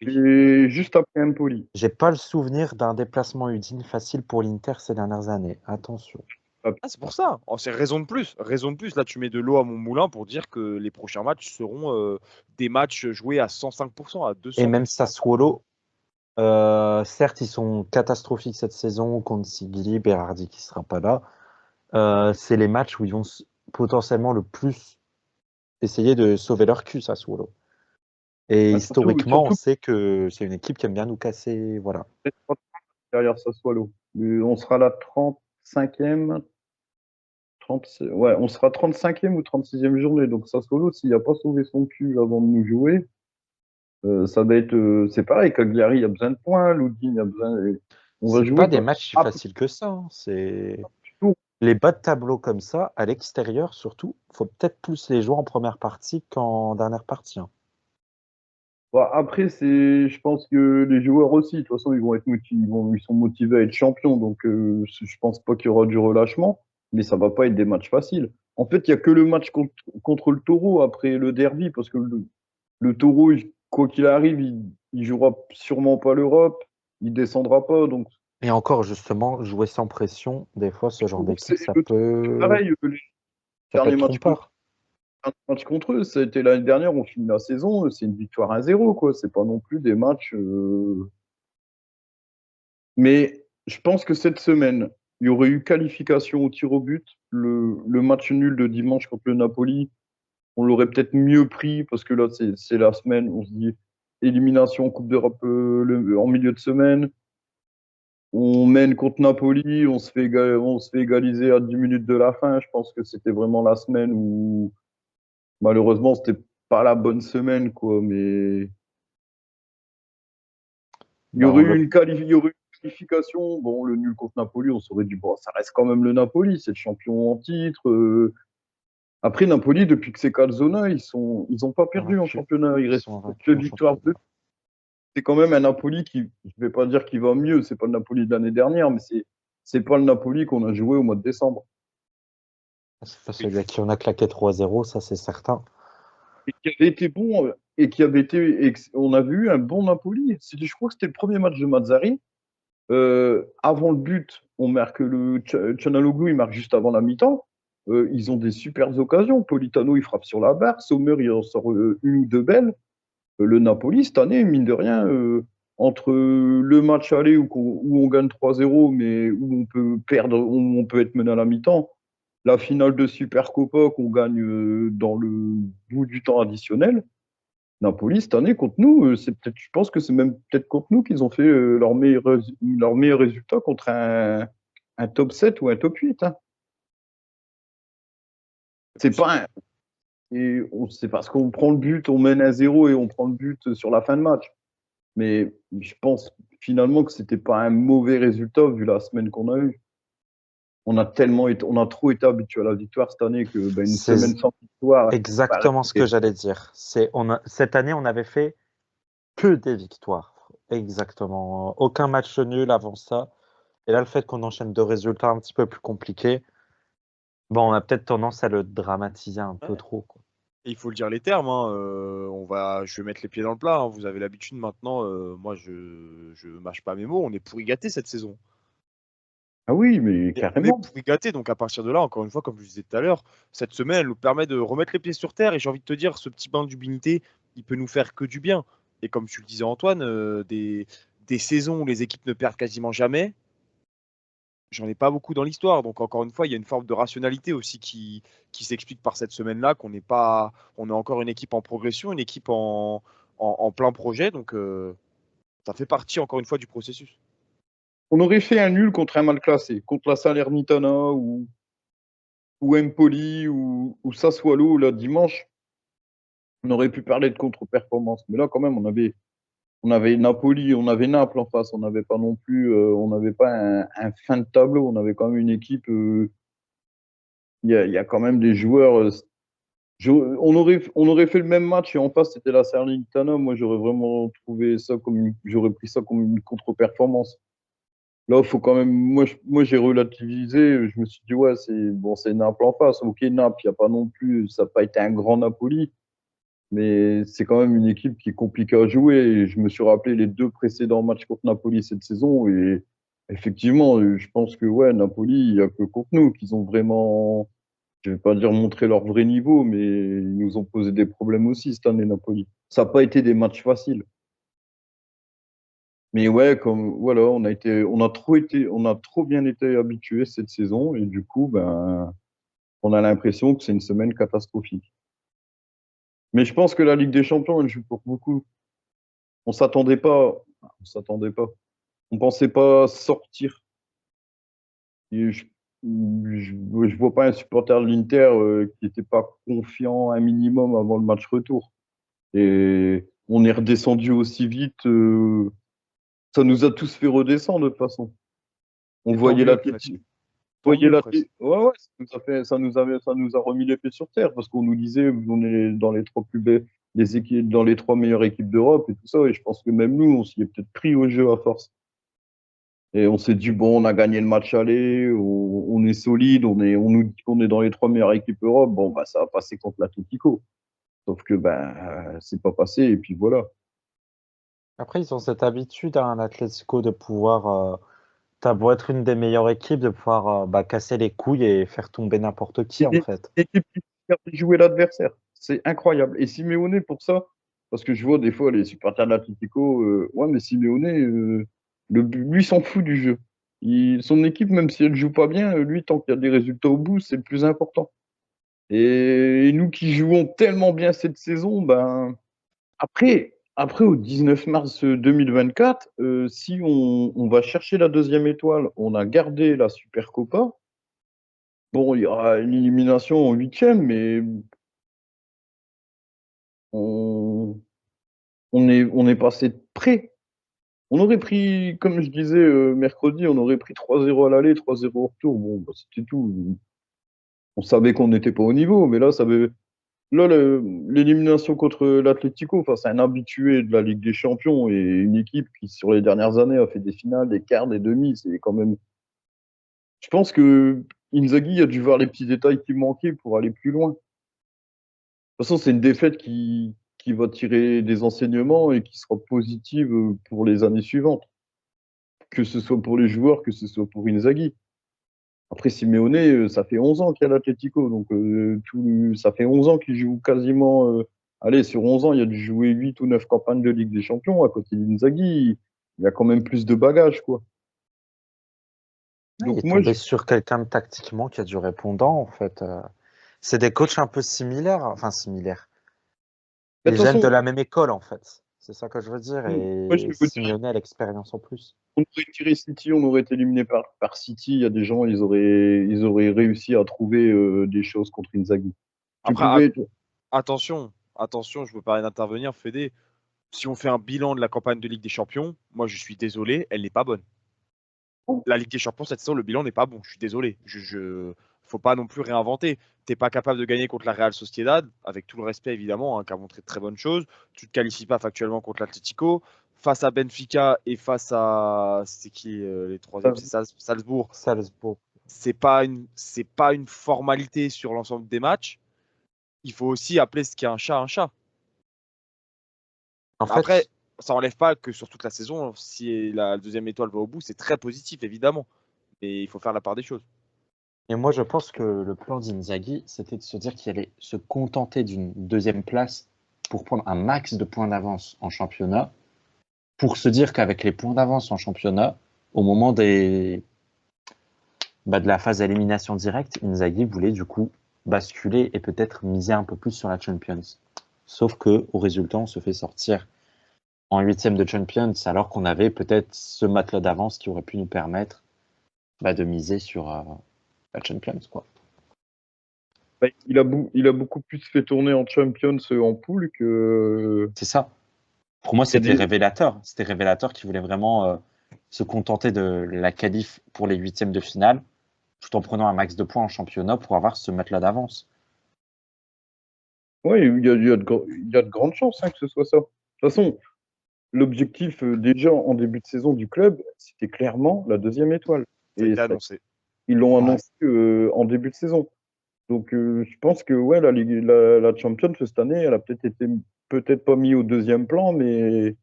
Speaker 3: Oui.
Speaker 2: et juste après Empoli.
Speaker 4: J'ai pas le souvenir d'un déplacement Udine facile pour l'Inter ces dernières années. Attention.
Speaker 3: Ah, c'est pour ça. Oh, c'est raison de plus. Raison de plus. Là, tu mets de l'eau à mon moulin pour dire que les prochains matchs seront des matchs joués à 105%, à
Speaker 4: Et
Speaker 3: 200%.
Speaker 4: même Sassuolo, certes, ils sont catastrophiques cette saison contre Sigli, Berardi qui sera pas là. C'est les matchs où ils vont potentiellement le plus essayer de sauver leur cul, Sassuolo. Et
Speaker 2: Ah,
Speaker 4: historiquement, on
Speaker 2: surtout
Speaker 4: sait que c'est une équipe qui aime bien nous casser. Voilà.
Speaker 2: derrière Sassuolo. On sera la 35e, 30, ouais, on sera 35e ou 36e journée. Donc Sassuolo, s'il n'a pas sauvé son cul avant de nous jouer, ça va être. C'est pareil, Cagliari a besoin de points, Loudin a besoin. On va
Speaker 4: C'est pas
Speaker 2: jouer
Speaker 4: des matchs si
Speaker 2: après
Speaker 4: faciles que ça, hein. C'est
Speaker 2: tout.
Speaker 4: les bas de tableau comme ça, à l'extérieur surtout, faut peut-être plus les jouer en première partie qu'en dernière partie, hein.
Speaker 2: Bon, après, je pense que les joueurs aussi, de toute façon, ils vont être motivés, ils sont motivés à être champions. Donc, je pense pas qu'il y aura du relâchement, mais ça va pas être des matchs faciles. En fait, il y a que le match contre le Taureau après le derby, parce que le Taureau, quoi qu'il arrive, il jouera sûrement pas l'Europe, il descendra pas. Donc,
Speaker 4: Et encore, justement, jouer sans pression, des fois, ce genre d'équipe,
Speaker 2: le Taureau, c'est pareil. Les
Speaker 4: ça peut
Speaker 2: derniers
Speaker 4: être
Speaker 2: matchs
Speaker 4: trompeur.
Speaker 2: contre eux, ça a été l'année dernière, on finit la saison, c'est une victoire 1-0, quoi. C'est pas non plus des matchs. Mais je pense que cette semaine, il y aurait eu qualification au tir au but. Le match nul de dimanche contre le Napoli, on l'aurait peut-être mieux pris parce que là, c'est la semaine, on se dit élimination Coupe d'Europe en milieu de semaine. On mène contre Napoli, on se fait égaliser à 10 minutes de la fin. Je pense que c'était vraiment la semaine où, malheureusement, c'était pas la bonne semaine, quoi. Mais
Speaker 4: Ben,
Speaker 2: il y aurait eu une qualification. Bon, le nul contre Napoli, on s'aurait dit, bon, ça reste quand même le Napoli, c'est le champion en titre. Après, Napoli, depuis que c'est Calzona, ils ont pas perdu en championnat. Il
Speaker 4: Ils
Speaker 2: reste
Speaker 4: sont invaincus
Speaker 2: 2
Speaker 4: en
Speaker 2: victoires.
Speaker 4: championnat.
Speaker 2: C'est quand même un Napoli qui, je vais pas dire qu'il va mieux, c'est pas le Napoli de l'année dernière, mais c'est pas le Napoli qu'on a joué au mois de décembre.
Speaker 4: C'est pas celui à qui on a claqué 3-0, ça c'est certain.
Speaker 2: Et qui avait été bon, et qui avait été, on a vu un bon Napoli. Je crois que c'était le premier match de Mazzarri. Avant le but, on marque Çalhanoğlu, il marque juste avant la mi-temps. Ils ont des super occasions. Politano, il frappe sur la barre. Sommer, il en sort une ou deux belles. Le Napoli, cette année, mine de rien, entre le match aller où on gagne 3-0, mais où on peut perdre, où on peut être mené à la mi-temps, la finale de Supercopa qu'on gagne dans le bout du temps additionnel, Napoli, cette année, contre nous, je pense que c'est même peut-être contre nous qu'ils ont fait leur meilleur résultat contre un top 7 ou un top 8. Hein. C'est pas un, c'est parce qu'on prend le but, on mène 1-0 et on prend le but sur la fin de match. Mais je pense finalement que c'était pas un mauvais résultat vu la semaine qu'on a eue. On a trop été habitué à la victoire cette année que ben, une
Speaker 4: C'est
Speaker 2: semaine sans victoire.
Speaker 4: exactement ce que j'allais dire. Cette année, on avait fait que des victoires. Exactement. Aucun match nul avant ça. Et là, le fait qu'on enchaîne deux résultats un petit peu plus compliqués, bon, on a peut-être tendance à le dramatiser un peu trop, quoi.
Speaker 3: Et il faut le dire les termes, hein, je vais mettre les pieds dans le plat, hein, vous avez l'habitude maintenant, moi je mâche pas mes mots, on est pourri gâté cette saison.
Speaker 2: Ah oui, mais
Speaker 3: Et on est
Speaker 2: carrément.
Speaker 3: pourri gâté, donc à partir de là, encore une fois, comme je disais tout à l'heure, cette semaine, elle nous permet de remettre les pieds sur terre, et j'ai envie de te dire, ce petit bain d'humilité, il peut nous faire que du bien. Et comme tu le disais Antoine, des saisons où les équipes ne perdent quasiment jamais, j'en ai pas beaucoup dans l'histoire. Donc encore une fois, il y a une forme de rationalité aussi qui s'explique par cette semaine-là, qu'on n'est pas, on est encore une équipe en progression, une équipe en plein projet. Donc ça fait partie encore une fois du processus.
Speaker 2: On aurait fait un nul contre un mal classé, contre la Salernitana ou Empoli ou Sassuolo là, dimanche. On aurait pu parler de contre-performance. Mais là, quand même, on avait Napoli, on avait Naples en face. On n'avait pas non plus, on n'avait pas un fin de tableau. On avait quand même une équipe. Il y a quand même des joueurs. On aurait fait le même match et en face c'était la Salernitana. Moi, j'aurais vraiment trouvé ça j'aurais pris ça comme une contre-performance. Là, faut quand même. Moi, j'ai relativisé. Je me suis dit ouais, c'est bon, c'est Naples en face. Ok, Naples, il y a pas non plus. Ça n'a pas été un grand Napoli, mais c'est quand même une équipe qui est compliquée à jouer. Et je me suis rappelé les deux précédents matchs contre Napoli cette saison et effectivement, je pense que ouais, Napoli, il y a que contre nous qu'ils ont vraiment, je vais pas dire montrer leur vrai niveau, mais ils nous ont posé des problèmes aussi cette année, Napoli. Ça n'a pas été des matchs faciles. Mais ouais, comme voilà, on a trop bien été habitués cette saison et du coup, ben, on a l'impression que c'est une semaine catastrophique. Mais je pense que la Ligue des Champions, elle joue pour beaucoup. On s'attendait pas, on s'attendait pas. On pensait pas sortir. Et je vois pas un supporter de l'Inter qui était pas confiant un minimum avant le match retour. Et on est redescendu aussi vite. Ça nous a tous fait redescendre de toute façon. On
Speaker 3: Et tant
Speaker 2: voyait
Speaker 3: mieux presque.
Speaker 2: l'Atlético.
Speaker 3: Tant mieux presque.
Speaker 2: Ouais, ouais, ça nous a remis les pieds sur terre parce qu'on nous disait on est dans les trois plus belles, les équipes, dans les trois meilleures équipes d'Europe et tout ça. Et je pense que même nous, on s'y est peut-être pris au jeu à force. Et on s'est dit bon, on a gagné le match aller, on est solide, on nous dit qu'on est dans les trois meilleures équipes d'Europe. Bon, bah ça va passer contre l'Atlético. Sauf que ben c'est pas passé et puis voilà.
Speaker 4: Après, ils ont cette habitude, hein, l'Atlético, de pouvoir, t'as beau être une des meilleures équipes, de pouvoir casser les couilles et faire tomber n'importe qui,
Speaker 2: C'est
Speaker 4: en fait.
Speaker 2: une équipe qui sait jouer l'adversaire. C'est incroyable. Et Simeone, pour ça, parce que je vois des fois les supporters de l'Atlético, ouais, mais Simeone, lui s'en fout du jeu. Son équipe, même si elle joue pas bien, lui, tant qu'il y a des résultats au bout, c'est le plus important. Et nous qui jouons tellement bien cette saison, ben, après au 19 mars 2024, si on va chercher la deuxième étoile, on a gardé la Supercopa. Bon, il y aura une élimination en huitième, mais on, on est passé de près. On aurait pris, comme je disais mercredi, on aurait pris 3-0 à l'aller, 3-0 au retour. Bon, bah, c'était tout. On savait qu'on n'était pas au niveau, mais là, l'élimination contre l'Atlético face à un habitué de la Ligue des Champions et une équipe qui, sur les dernières années, a fait des finales, des quarts, des demi, c'est quand même. Je pense que Inzaghi a dû voir les petits détails qui manquaient pour aller plus loin. De toute façon, c'est une défaite qui va tirer des enseignements et qui sera positive pour les années suivantes, que ce soit pour les joueurs, que ce soit pour Inzaghi. Après, Simeone, ça fait 11 ans qu'il y a l'Atlético. Donc, ça fait 11 ans qu'il joue quasiment. Allez, sur 11 ans, il a dû jouer 8 ou 9 campagnes de Ligue des Champions. À côté d'Inzaghi, il y a quand même plus de bagages, quoi.
Speaker 4: Il
Speaker 2: Donc,
Speaker 4: est
Speaker 2: moi,
Speaker 4: tombé sur quelqu'un de tactiquement qui a du répondant, en fait. C'est des coachs un peu similaires, enfin similaires.
Speaker 2: de
Speaker 4: Ils
Speaker 2: toute
Speaker 4: viennent de
Speaker 2: façon,
Speaker 4: la même école, en fait. C'est ça que je veux dire.
Speaker 2: moi, je
Speaker 4: Et
Speaker 2: vais vous dire,
Speaker 4: Simeone a l'expérience en plus.
Speaker 2: on aurait tiré City, on aurait été éliminé par City. Il y a des gens, ils auraient réussi à trouver des choses contre Inzaghi. Tu
Speaker 3: Après,
Speaker 2: pouvais.
Speaker 3: attention, je me permets d'intervenir, Fédé. Si on fait un bilan de la campagne de Ligue des Champions, moi je suis désolé, elle n'est pas bonne. La Ligue des Champions cette saison, le bilan n'est pas bon. Je suis désolé. Faut pas non plus réinventer. T'es pas capable de gagner contre la Real Sociedad, avec tout le respect évidemment, hein, qui a montré de très bonnes choses. Tu te qualifies pas factuellement contre l'Atlético. Face à Benfica et face à c'est qui les troisièmes, c'est Salzbourg.
Speaker 4: Salzbourg.
Speaker 3: C'est pas une formalité sur l'ensemble des matchs. Il faut aussi appeler ce qui est un chat un chat.
Speaker 4: En
Speaker 3: Après,
Speaker 4: fait,
Speaker 3: ça enlève pas que sur toute la saison, si la deuxième étoile va au bout, c'est très positif évidemment. Mais il faut faire la part des choses.
Speaker 4: et moi, je pense que le plan d'Inzaghi, c'était de se dire qu'il allait se contenter d'une deuxième place pour prendre un max de points d'avance en championnat, pour se dire qu'avec les points d'avance en championnat, au moment de la phase d'élimination directe, Inzaghi voulait du coup basculer et peut-être miser un peu plus sur la Champions. Sauf que au résultat, on se fait sortir en huitième de Champions, alors qu'on avait peut-être ce matelas d'avance qui aurait pu nous permettre de miser sur la Champions, quoi.
Speaker 2: Bah, il a beaucoup plus fait tourner en Champions en poule que.
Speaker 4: C'est ça. Pour moi,
Speaker 2: Il y a
Speaker 4: c'était
Speaker 2: des.
Speaker 4: révélateur. C'était révélateur qu'il voulait vraiment se contenter de la qualif pour les huitièmes de finale, tout en prenant un max de points en championnat pour avoir ce matelas d'avance.
Speaker 2: Oui, il y a de grandes chances que ce soit ça. De toute façon, l'objectif déjà en début de saison du club, c'était clairement la deuxième étoile.
Speaker 3: Ça a
Speaker 2: Et
Speaker 3: été annoncé.
Speaker 2: ils l'ont
Speaker 4: Ouais.
Speaker 2: annoncé en début de saison. Donc je pense que ouais, la Champions cette année, elle a peut-être pas mis au deuxième plan, mais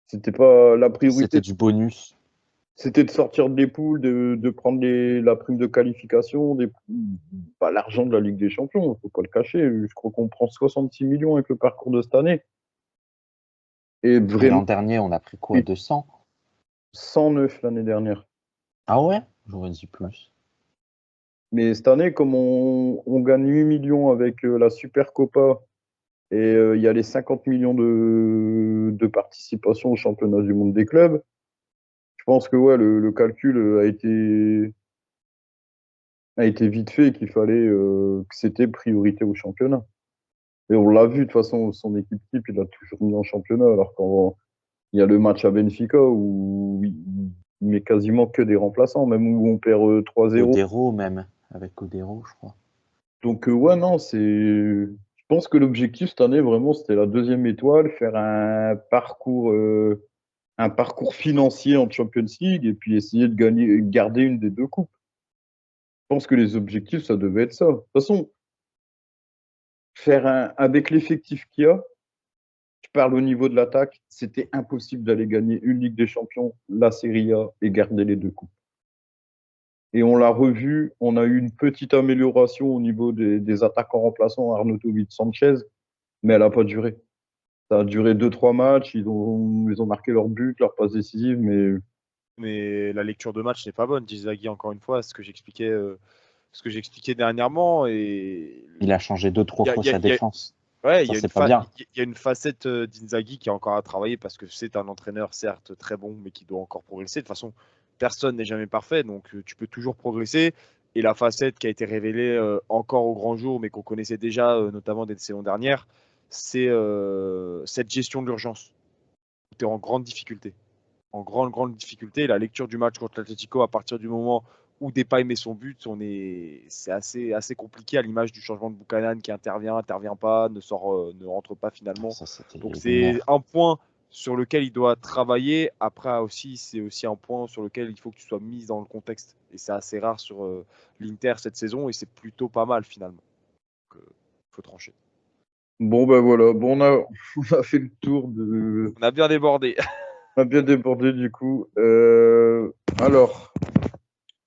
Speaker 2: c'était pas la
Speaker 4: C'était
Speaker 2: priorité.
Speaker 4: du bonus.
Speaker 2: C'était de sortir des poules, de prendre la prime de qualification, pas l'argent de la Ligue des Champions, il ne faut pas le cacher. Je crois qu'on prend 66 millions avec le parcours de cette année. Et
Speaker 4: Et
Speaker 2: vraiment,
Speaker 4: l'an dernier, on a pris quoi? 200?
Speaker 2: 109 l'année dernière.
Speaker 4: Ah ouais? J'aurais dit plus.
Speaker 2: Mais cette année, comme on gagne 8 millions avec la Super Copa et il y a les 50 millions de participation au championnat du monde des clubs, je pense que ouais, le calcul a été vite fait et qu'il fallait que c'était priorité au championnat. Et on l'a vu, de toute façon, son équipe type, il a toujours mis en championnat, alors qu'il y a le match à Benfica où il met quasiment que des remplaçants, même où on perd 3-0.
Speaker 4: Odero même, avec Odero, je crois.
Speaker 2: Donc, ouais, non, je pense que l'objectif cette année, vraiment, c'était la deuxième étoile, faire un parcours financier en Champions League et puis essayer de garder une des deux coupes. Je pense que les objectifs, ça devait être ça. De toute façon, avec l'effectif qu'il y a, je parle au niveau de l'attaque, c'était impossible d'aller gagner une Ligue des Champions, la Serie A et garder les deux coupes. Et on l'a revu, on a eu une petite amélioration au niveau des attaquants remplaçants, Arnautovic, Sanchez, mais elle n'a pas duré. Ça a duré 2-3 matchs, ils ont marqué leur but, leur passe décisive,
Speaker 3: Mais la lecture de match n'est pas bonne, dit Zaghi encore une fois, ce que j'expliquais dernièrement. Et
Speaker 4: Il a changé 2-3
Speaker 3: il y a,
Speaker 4: fois
Speaker 3: il y a-
Speaker 4: sa
Speaker 3: il y a-
Speaker 4: défense.
Speaker 3: ouais,
Speaker 4: Ça, c'est pas bien.
Speaker 3: il y a une facette d'Inzaghi qui a encore à travailler parce que c'est un entraîneur certes très bon, mais qui doit encore progresser. De toute façon, personne n'est jamais parfait, donc tu peux toujours progresser. Et la facette qui a été révélée encore au grand jour, mais qu'on connaissait déjà, notamment des saisons dernières, c'est cette gestion de l'urgence. Tu es en grande difficulté. En grande, grande difficulté. La lecture du match contre l'Atlético, à partir du moment où Depay met son but, c'est assez compliqué à l'image du changement de Buchanan qui intervient pas, ne rentre pas finalement.
Speaker 4: Ça, c'était
Speaker 3: Donc c'est
Speaker 4: lunaire.
Speaker 3: un point sur lequel il doit travailler. Après aussi, c'est aussi un point sur lequel il faut que tu sois mis dans le contexte. Et c'est assez rare sur l'Inter cette saison et c'est plutôt pas mal finalement. Donc faut trancher.
Speaker 2: Bon, ben voilà. Bon, on a fait le tour de.
Speaker 3: On a bien débordé.
Speaker 2: On a bien débordé du coup. Alors,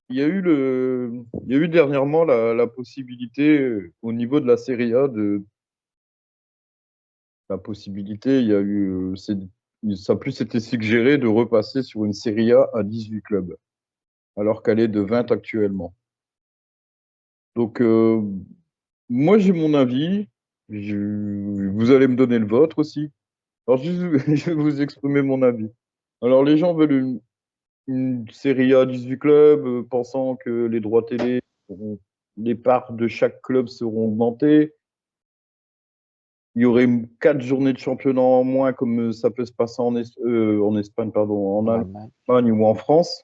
Speaker 2: il y a eu dernièrement la possibilité au niveau de la Serie A la possibilité, il y a eu, ça a plus été suggéré de repasser sur une Serie A à 18 clubs, alors qu'elle est de 20 actuellement. Donc, moi, j'ai mon avis. Vous allez me donner le vôtre aussi. Alors, je vais vous exprimer mon avis. Alors, les gens veulent une Serie A 18 clubs, pensant que les droits télé, les parts de chaque club seront augmentées. Il y aurait 4 journées de championnat en moins, comme ça peut se passer en Espagne, pardon, en
Speaker 4: Allemagne.
Speaker 2: Allemagne ou en France.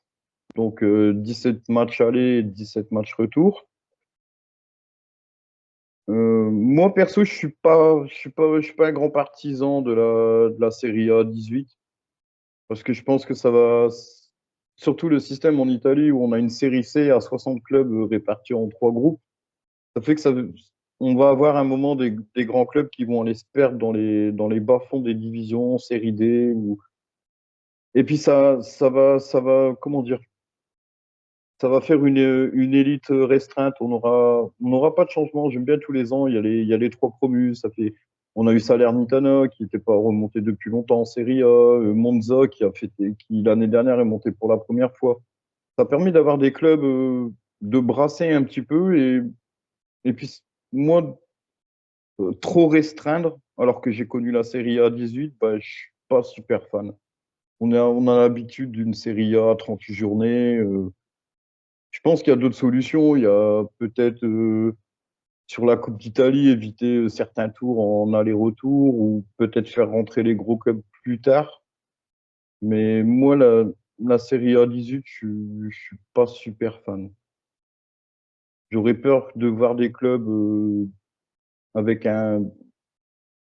Speaker 2: Donc, 17 matchs aller et 17 matchs retour. Moi, perso, je suis pas un grand partisan de la Serie A 18 parce que je pense que ça va, surtout le système en Italie où on a une série C à 60 clubs répartis en 3 groupes, ça fait que on va avoir un moment des grands clubs qui vont aller se perdre dans les bas-fonds des divisions, série D. Et puis ça va, comment dire, ça va faire une élite restreinte. On n'aura pas de changement. J'aime bien tous les ans, il y a les 3 promus. On a eu Salernitana qui n'était pas remonté depuis longtemps en Serie A, Monza qui l'année dernière est monté pour la première fois. Ça permet d'avoir des clubs, de brasser un petit peu et puis moi, trop restreindre, alors que j'ai connu la Serie A 18, bah, je suis pas super fan. On a l'habitude d'une Serie A à 38 journées. Je pense qu'il y a d'autres solutions. Il y a peut-être sur la Coupe d'Italie, éviter certains tours en aller-retour ou peut-être faire rentrer les gros clubs plus tard. Mais moi, la Serie A 18, je suis pas super fan. J'aurais peur de voir des clubs avec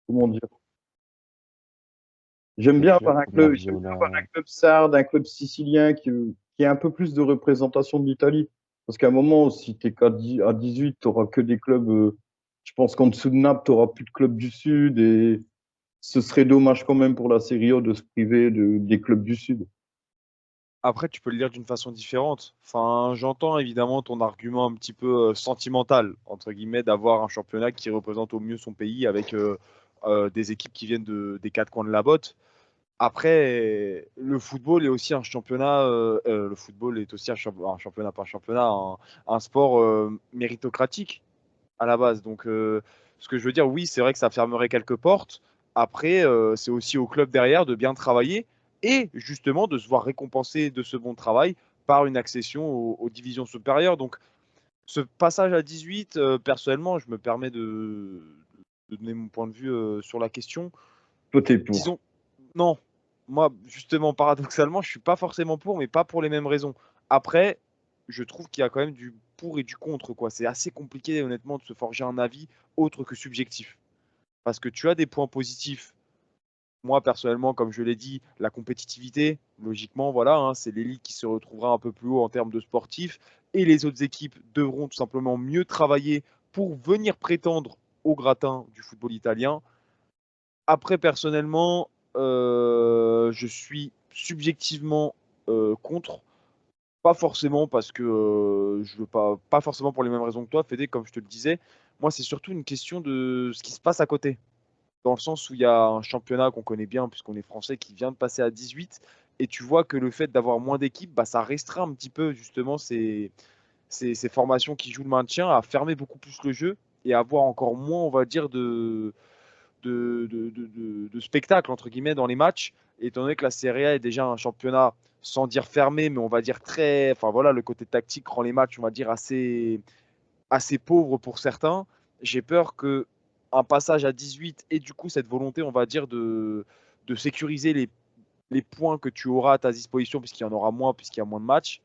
Speaker 2: comment dire, j'aime
Speaker 4: Des
Speaker 2: bien
Speaker 4: clubs
Speaker 2: avoir
Speaker 4: comme la
Speaker 2: j'aime bien avoir un
Speaker 4: Viola.
Speaker 2: club sarde, un club sicilien qui ait un peu plus de représentation de l'Italie. Parce qu'à un moment, si tu es à 18, tu n'auras que des clubs. Je pense qu'en dessous de Naples, tu n'auras plus de clubs du Sud. Et ce serait dommage quand même pour la Serie A de se priver des clubs du Sud.
Speaker 3: Après, tu peux le lire d'une façon différente. Enfin, j'entends évidemment ton argument un petit peu sentimental, entre guillemets, d'avoir un championnat qui représente au mieux son pays avec des équipes qui viennent des 4 coins de la botte. Après, le football est aussi un championnat. Le football est aussi un championnat, pas un championnat, un sport méritocratique à la base. Donc, ce que je veux dire, oui, c'est vrai que ça fermerait quelques portes. Après, c'est aussi au club derrière de bien travailler et justement de se voir récompensé de ce bon travail par une accession aux divisions supérieures. Donc, ce passage à 18, personnellement, je me permets de donner mon point de vue sur la question.
Speaker 2: Toi, t'es pour.
Speaker 3: Disons, non, moi, justement, paradoxalement, je suis pas forcément pour, mais pas pour les mêmes raisons. Après, je trouve qu'il y a quand même du pour et du contre, quoi. C'est assez compliqué, honnêtement, de se forger un avis autre que subjectif. Parce que tu as des points positifs. Moi, personnellement, comme je l'ai dit, la compétitivité, logiquement, voilà, hein, c'est l'élite qui se retrouvera un peu plus haut en termes de sportifs. Et les autres équipes devront tout simplement mieux travailler pour venir prétendre au gratin du football italien. Après, personnellement, je suis subjectivement contre. Pas forcément parce que je veux pas forcément pour les mêmes raisons que toi, Fédé, comme je te le disais. Moi, c'est surtout une question de ce qui se passe à côté. Dans le sens où il y a un championnat qu'on connaît bien, puisqu'on est français, qui vient de passer à 18. Et tu vois que le fait d'avoir moins d'équipes, bah, ça restreint un petit peu justement ces formations qui jouent le maintien à fermer beaucoup plus le jeu et à avoir encore moins, on va dire, de spectacle entre guillemets dans les matchs, étant donné que la Serie A est déjà un championnat sans dire fermé, mais on va dire très, enfin voilà, le côté tactique rend les matchs, on va dire assez pauvres pour certains. J'ai peur que un passage à 18 et du coup cette volonté, on va dire de sécuriser les points que tu auras à ta disposition puisqu'il y en aura moins puisqu'il y a moins de matchs,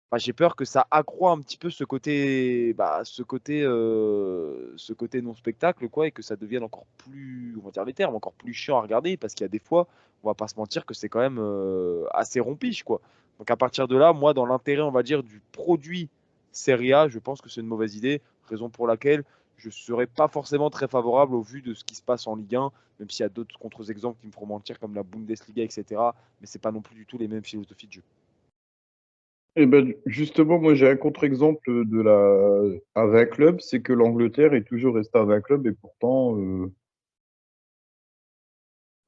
Speaker 3: Enfin, j'ai peur que ça accroît un petit peu ce côté non spectacle, quoi, et que ça devienne encore plus, on va dire les termes, encore plus chiant à regarder, parce qu'il y a des fois, on va pas se mentir que c'est quand même assez rompiche, quoi. Donc à partir de là, moi, dans l'intérêt, on va dire, du produit Serie A, je pense que c'est une mauvaise idée, raison pour laquelle je serais pas forcément très favorable au vu de ce qui se passe en Ligue 1, même s'il y a d'autres contre-exemples qui me feront mentir, comme la Bundesliga, etc. Mais c'est pas non plus du tout les mêmes philosophies de jeu.
Speaker 2: Et ben, justement, moi j'ai un contre-exemple à 20 clubs, c'est que l'Angleterre est toujours restée à 20 clubs et pourtant,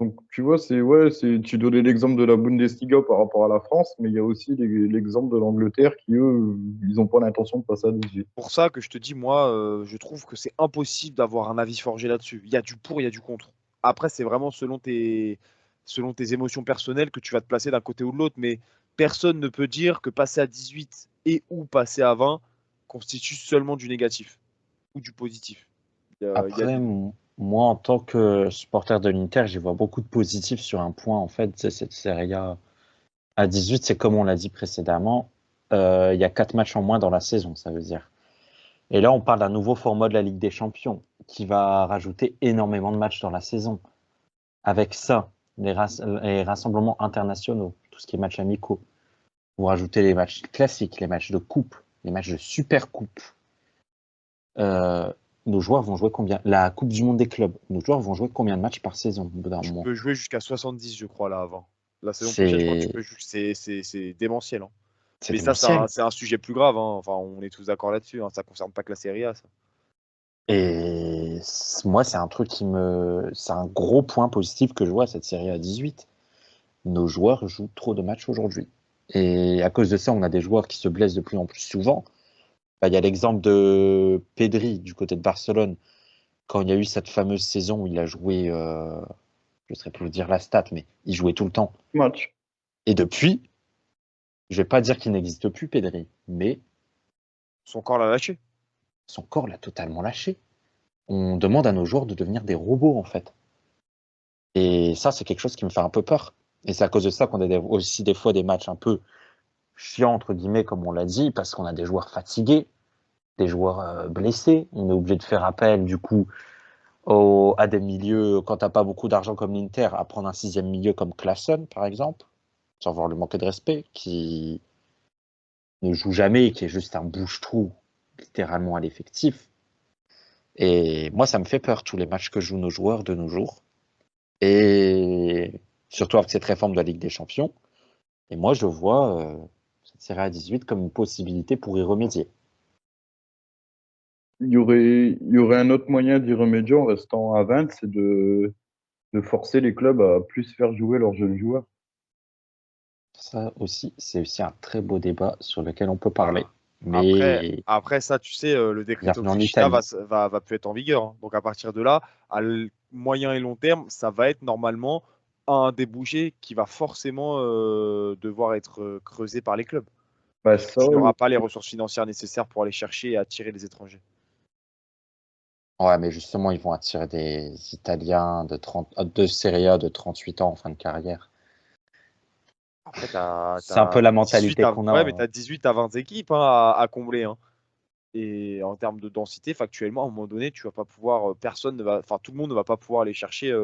Speaker 2: donc tu vois, tu donnais l'exemple de la Bundesliga par rapport à la France, mais il y a aussi l'exemple de l'Angleterre qui, eux, ils n'ont pas l'intention de passer à 18.
Speaker 3: Pour ça que je te dis, moi, je trouve que c'est impossible d'avoir un avis forgé là-dessus. Il y a du pour, il y a du contre. Après, c'est vraiment selon tes émotions personnelles que tu vas te placer d'un côté ou de l'autre, mais personne ne peut dire que passer à 18 et ou passer à 20 constitue seulement du négatif ou du positif. Il y a
Speaker 4: Après,
Speaker 3: des...
Speaker 4: moi, en tant que supporter de l'Inter, j'y vois beaucoup de positifs sur un point. En fait, c'est cette Serie A à 18, c'est comme on l'a dit précédemment, il y a 4 matchs en moins dans la saison, ça veut dire. Et là, on parle d'un nouveau format de la Ligue des Champions qui va rajouter énormément de matchs dans la saison. Avec ça, les rassemblements internationaux, tout ce qui est matchs amicaux, vous rajoutez les matchs classiques, les matchs de coupe, les matchs de super coupe. Euh, nos joueurs vont jouer combien? La Coupe du Monde des clubs, nos joueurs vont jouer combien de matchs par saison au bout d'un
Speaker 3: Tu
Speaker 4: moment?
Speaker 3: peux jouer jusqu'à 70, je crois, là, avant. La saison prochaine, je crois que tu
Speaker 4: C'est
Speaker 3: peux jouer. C'est démentiel, hein.
Speaker 4: c'est
Speaker 3: Mais ça,
Speaker 4: démentiel.
Speaker 3: c'est un sujet plus grave, hein. Enfin, on est tous d'accord là-dessus, hein. Ça concerne pas que la Serie A, ça.
Speaker 4: Et moi, c'est un truc c'est un gros point positif que je vois à cette série à 18. Nos joueurs jouent trop de matchs aujourd'hui. Et à cause de ça, on a des joueurs qui se blessent de plus en plus souvent. Bah, il y a l'exemple de Pedri du côté de Barcelone, quand il y a eu cette fameuse saison où il a joué, je ne saurais plus vous dire la stat, mais il jouait tout le temps.
Speaker 2: Match.
Speaker 4: Et depuis, je vais pas dire qu'il n'existe plus, Pedri, mais
Speaker 3: Son corps l'a lâché.
Speaker 4: son corps l'a totalement lâché. On demande à nos joueurs de devenir des robots, en fait. Et ça, c'est quelque chose qui me fait un peu peur. Et c'est à cause de ça qu'on a aussi des fois des matchs un peu chiants, entre guillemets, comme on l'a dit, parce qu'on a des joueurs fatigués, des joueurs blessés. On est obligé de faire appel, du coup, à des milieux, quand t'as pas beaucoup d'argent comme l'Inter, à prendre un sixième milieu comme Claesson, par exemple, sans voir le manquer de respect, qui ne joue jamais et qui est juste un bouche-trou, littéralement à l'effectif. Et moi, ça me fait peur, tous les matchs que jouent nos joueurs de nos jours. Et surtout avec cette réforme de la Ligue des Champions. Et moi, je vois cette série à 18 comme une possibilité pour y remédier.
Speaker 2: Il y aurait un autre moyen d'y remédier en restant à 20, c'est de forcer les clubs à plus faire jouer leurs jeunes joueurs.
Speaker 4: Ça aussi, c'est aussi un très beau débat sur lequel on peut parler.
Speaker 3: Après,
Speaker 4: Mais
Speaker 3: après ça, tu sais, le décret
Speaker 4: bienvenue en
Speaker 3: Officina
Speaker 4: Italie.
Speaker 3: va plus être en vigueur, hein. Donc à partir de là, moyen et long terme, ça va être normalement un débouché qui va forcément devoir être creusé par les clubs,
Speaker 2: Bah,
Speaker 3: puisque
Speaker 2: ça,
Speaker 3: tu n'auras pas les ressources financières nécessaires pour aller chercher et attirer les étrangers.
Speaker 4: Ouais, mais justement, ils vont attirer des Italiens de Serie A de 38 ans en fin de carrière.
Speaker 3: Après,
Speaker 4: C'est un peu la mentalité qu'on a,
Speaker 3: ouais, mais tu
Speaker 4: hein.
Speaker 3: as 18 à 20 équipes, hein, à combler, hein. Et en termes de densité, factuellement, à un moment donné, tu vas pas pouvoir, enfin, tout le monde ne va pas pouvoir aller chercher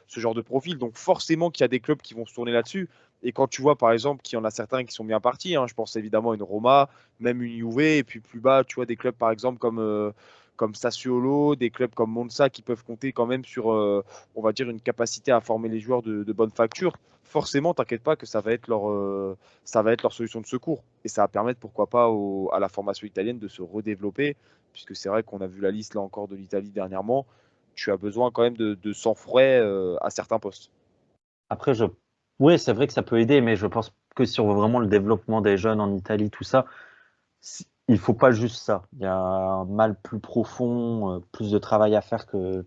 Speaker 3: ce genre de profil. Donc, forcément qu'il y a des clubs qui vont se tourner là-dessus. Et quand tu vois, par exemple, qu'il y en a certains qui sont bien partis, hein, je pense évidemment à une Roma, même une Juve, et puis plus bas, tu vois, des clubs, par exemple, comme Sassuolo, des clubs comme Monza, qui peuvent compter quand même sur, on va dire, une capacité à former les joueurs de bonne facture. Forcément, t'inquiète pas que ça va être leur solution de secours. Et ça va permettre, pourquoi pas, à la formation italienne de se redévelopper, puisque c'est vrai qu'on a vu la liste là encore de l'Italie dernièrement. Tu as besoin quand même de sang-froid à certains postes.
Speaker 4: Après, oui, c'est vrai que ça peut aider, mais je pense que si on veut vraiment le développement des jeunes en Italie, tout ça, il faut pas juste ça. Il y a un mal plus profond, plus de travail à faire que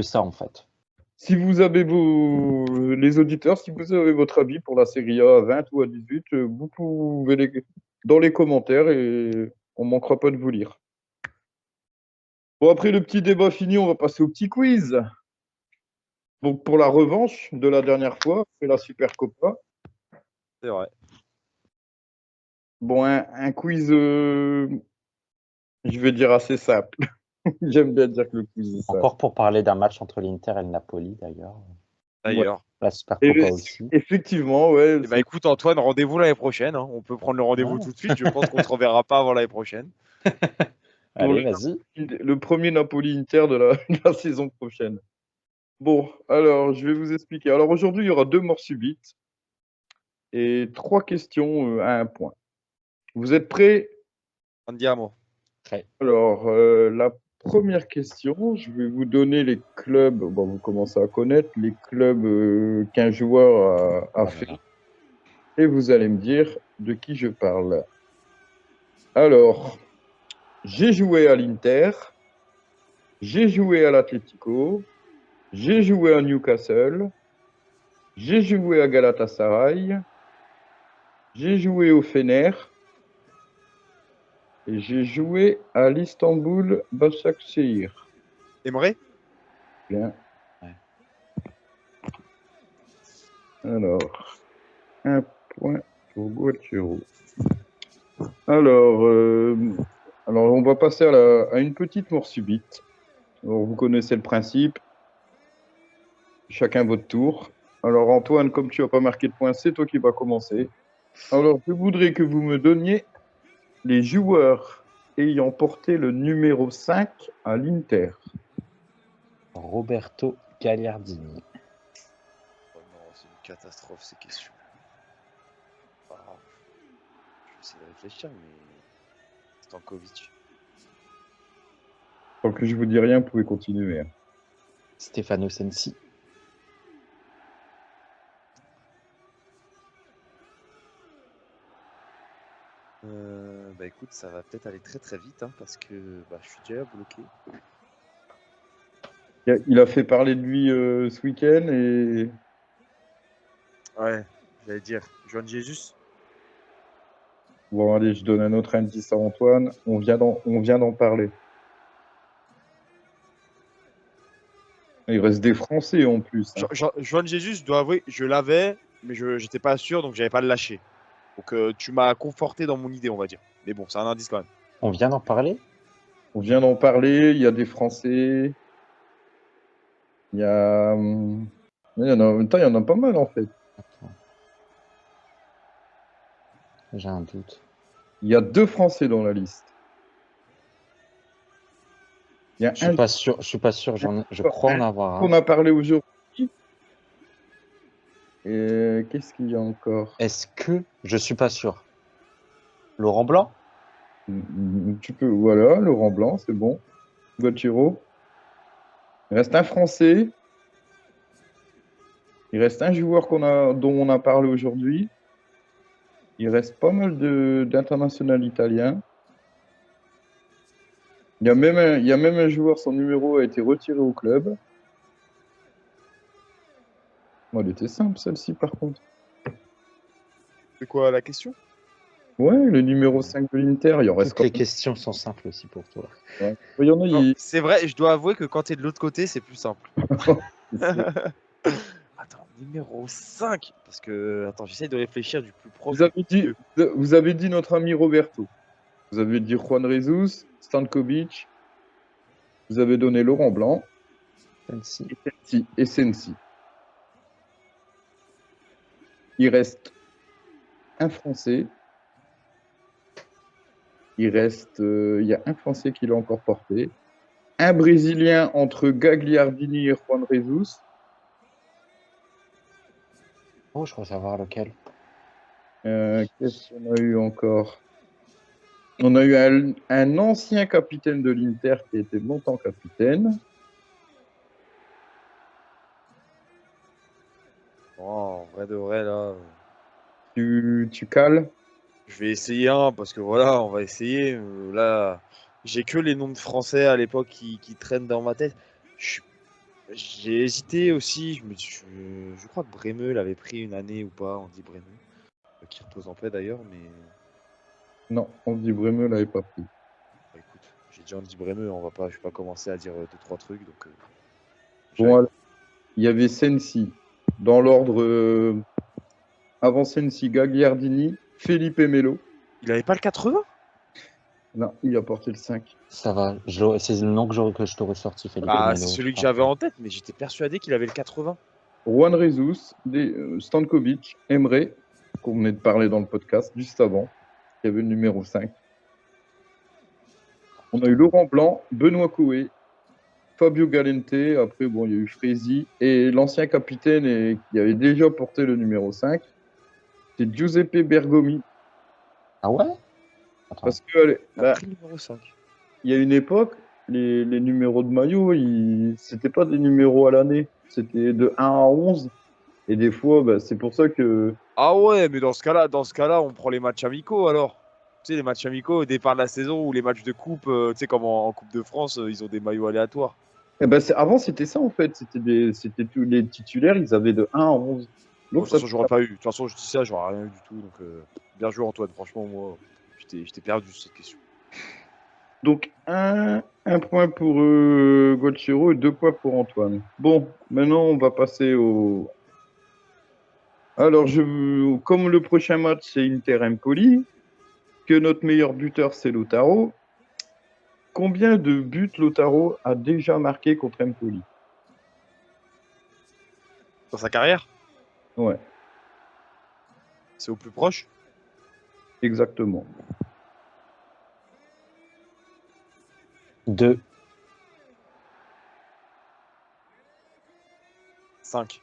Speaker 4: ça, en fait.
Speaker 2: si vous avez les auditeurs, si vous avez votre avis pour la série A à 20 ou à 18, vous pouvez dans les commentaires et on manquera pas de vous lire. Bon, après le petit débat fini, on va passer au petit quiz. Donc, pour la revanche de la dernière fois, c'est la Super Copa.
Speaker 3: C'est vrai.
Speaker 2: Bon, un quiz, je vais dire assez simple. J'aime bien dire que le quiz est simple.
Speaker 4: Encore pour parler d'un match entre l'Inter et le Napoli, d'ailleurs.
Speaker 3: D'ailleurs.
Speaker 4: La Supercoppa aussi.
Speaker 2: Effectivement, ouais.
Speaker 3: Eh ben, écoute, Antoine, rendez-vous l'année prochaine. Hein. On peut prendre le rendez-vous
Speaker 4: Ouais.
Speaker 3: tout de suite. Je pense qu'on ne se reverra pas avant l'année prochaine.
Speaker 4: Allez, vas-y.
Speaker 2: Le premier Napoli-Inter de de la saison prochaine. Bon, alors, je vais vous expliquer. Alors, aujourd'hui, il y aura 2 morts subites et 3 questions à 1 point. Vous êtes prêts?
Speaker 3: Andiamo.
Speaker 2: Alors, la première question, je vais vous donner les clubs, bon, vous commencez à connaître, les clubs qu'un joueur a fait. Et vous allez me dire de qui je parle. Alors, j'ai joué à l'Inter, j'ai joué à l'Atlético, j'ai joué à Newcastle, j'ai joué à Galatasaray, j'ai joué au Fener et j'ai joué à l'Istanbul Başakşehir.
Speaker 3: Aimerais?
Speaker 2: Bien.
Speaker 4: Ouais.
Speaker 2: Alors, 1 point pour Guatiro. Alors, on va passer à une petite mort subite. Alors, vous connaissez le principe. Chacun votre tour. Alors, Antoine, comme tu n'as pas marqué de point, c'est toi qui vas commencer. Alors, je voudrais que vous me donniez les joueurs ayant porté le numéro 5 à l'Inter.
Speaker 4: Roberto Gagliardini.
Speaker 3: Oh non, c'est une catastrophe ces questions. Ah, je vais essayer de réfléchir, mais Stankovic.
Speaker 2: Tant que je vous dis rien, vous pouvez continuer. Hein.
Speaker 4: Stefano Sensi.
Speaker 3: Bah écoute, ça va peut-être aller très très vite hein, parce que je suis déjà bloqué.
Speaker 2: Il a fait parler de lui ce week-end et
Speaker 3: Ouais, j'allais dire Juan Jesus.
Speaker 2: bon, allez, je donne un autre indice à Antoine. On vient d'en parler. Il reste des Français en plus. Hein.
Speaker 3: Juan Jesus, je dois avouer, je l'avais, mais je n'étais pas sûr, donc j'avais pas le lâché. Donc tu m'as conforté dans mon idée, on va dire. Mais bon, c'est un indice quand même.
Speaker 4: On vient d'en parler?
Speaker 2: On vient d'en parler. Il y a des Français. Il y a. Il y en a, en même temps, il y en a pas mal en fait.
Speaker 4: Attends. J'ai un doute.
Speaker 2: Il y a 2 Français dans la liste. Il y a
Speaker 4: Je suis pas sûr, je crois en avoir
Speaker 2: qu'on
Speaker 4: un.
Speaker 2: a parlé aujourd'hui. Et qu'est-ce qu'il y a encore?
Speaker 4: Est-ce que je suis pas sûr? Laurent Blanc?
Speaker 2: Tu peux, voilà, Laurent Blanc, c'est bon. Guatiro. Il reste un Français. Il reste un joueur dont on a parlé aujourd'hui. Il reste pas mal d'international italien. Il y a même un joueur, son numéro a été retiré au club. Bon, elle était simple celle-ci par contre.
Speaker 3: C'est quoi la question?
Speaker 2: Ouais, le numéro 5 de l'Inter, il en reste
Speaker 4: Toutes les questions sont simples aussi pour toi.
Speaker 2: Ouais. Il y en a,
Speaker 3: Non, c'est vrai, je dois avouer que quand tu es de l'autre côté, c'est plus simple. Attends, numéro 5. Parce que, attends, j'essaie de réfléchir du plus proche.
Speaker 2: Vous avez dit notre ami Roberto. Vous avez dit Juan Jesus, Stankovic. Vous avez donné Laurent Blanc. Et Sensi. Il reste un Français. Il y a un Français qui l'a encore porté. Un Brésilien entre Gagliardini et Juan Jesus.
Speaker 4: Oh, je crois savoir lequel.
Speaker 2: Qu'est-ce qu'on a eu encore? On a eu un ancien capitaine de l'Inter qui était longtemps capitaine.
Speaker 3: Oh, en vrai de vrai, là.
Speaker 2: Tu cales?
Speaker 3: Je vais essayer un, parce que voilà, on va essayer. Là, j'ai que les noms de Français à l'époque qui traînent dans ma tête. J'ai hésité aussi. Je crois que Bremeux l'avait pris une année ou pas, on dit Bremeux. Qui repose en paix d'ailleurs, mais.
Speaker 2: Non, Andy Bremeux l'avait pas pris.
Speaker 3: Bah, écoute, j'ai dit Andy Bremeux, je vais pas commencer à dire 2-3 trucs. Donc,
Speaker 2: bon, alors, il y avait Sensi. Dans l'ordre, avant Sensi, Gagliardini, Felipe Melo.
Speaker 3: Il avait pas le 80?
Speaker 2: Non, il a porté le 5.
Speaker 4: Ça va, c'est le nom que je t'aurais sorti, Felipe
Speaker 3: Ah,
Speaker 4: Melo.
Speaker 3: c'est celui que j'avais en tête, mais j'étais persuadé qu'il avait le 80.
Speaker 2: Juan Jesus, Stankovic, Emre, qu'on venait de parler dans le podcast juste avant, qui avait le numéro 5. On a eu Laurent Blanc, Benoît Coé, Fabio Galente, après bon, il y a eu Frézy, et l'ancien capitaine qui avait déjà porté le numéro 5, c'est Giuseppe Bergomi.
Speaker 4: Ah ouais? Attends.
Speaker 2: Parce que
Speaker 3: Il a pris le numéro 5.
Speaker 2: il y a une époque, les numéros de maillot, c'était pas des numéros à l'année, c'était de 1 à 11. Et des fois, c'est pour ça que.
Speaker 3: Ah ouais, mais dans ce cas-là, on prend les matchs amicaux alors. Tu sais, les matchs amicaux au départ de la saison ou les matchs de coupe, tu sais, comme en Coupe de France, ils ont des maillots aléatoires.
Speaker 2: Avant, c'était ça en fait. C'était tous les titulaires, ils avaient de 1 à 11.
Speaker 3: Bon,
Speaker 2: Donc,
Speaker 3: de toute façon, j'aurais pas eu. De toute façon, je dis ça, j'aurais rien eu du tout. Donc, bien joué, Antoine. Franchement, moi, j'étais perdu sur cette question.
Speaker 2: donc un point pour Gualtiero et 2 points pour Antoine. Bon, maintenant, on va passer au. Alors, comme le prochain match, c'est Inter-Empoli, que notre meilleur buteur, c'est Lautaro. Combien de buts Lautaro a déjà marqué contre Empoli?
Speaker 3: Dans sa carrière,
Speaker 2: Ouais,
Speaker 3: c'est au plus proche.
Speaker 2: exactement.
Speaker 4: 2.
Speaker 3: 5.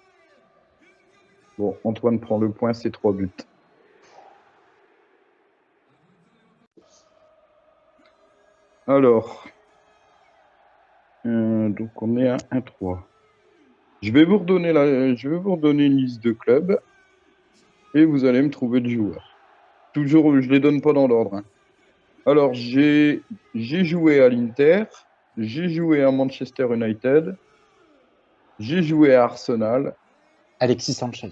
Speaker 2: Bon, Antoine prend le point, c'est 3 buts. Alors, donc on est à 1-3. Je vais vous redonner une liste de clubs et vous allez me trouver le joueur. Toujours, je les donne pas dans l'ordre, hein. Alors, j'ai joué à l'Inter, j'ai joué à Manchester United, j'ai joué à Arsenal,
Speaker 4: Alexis Sanchez.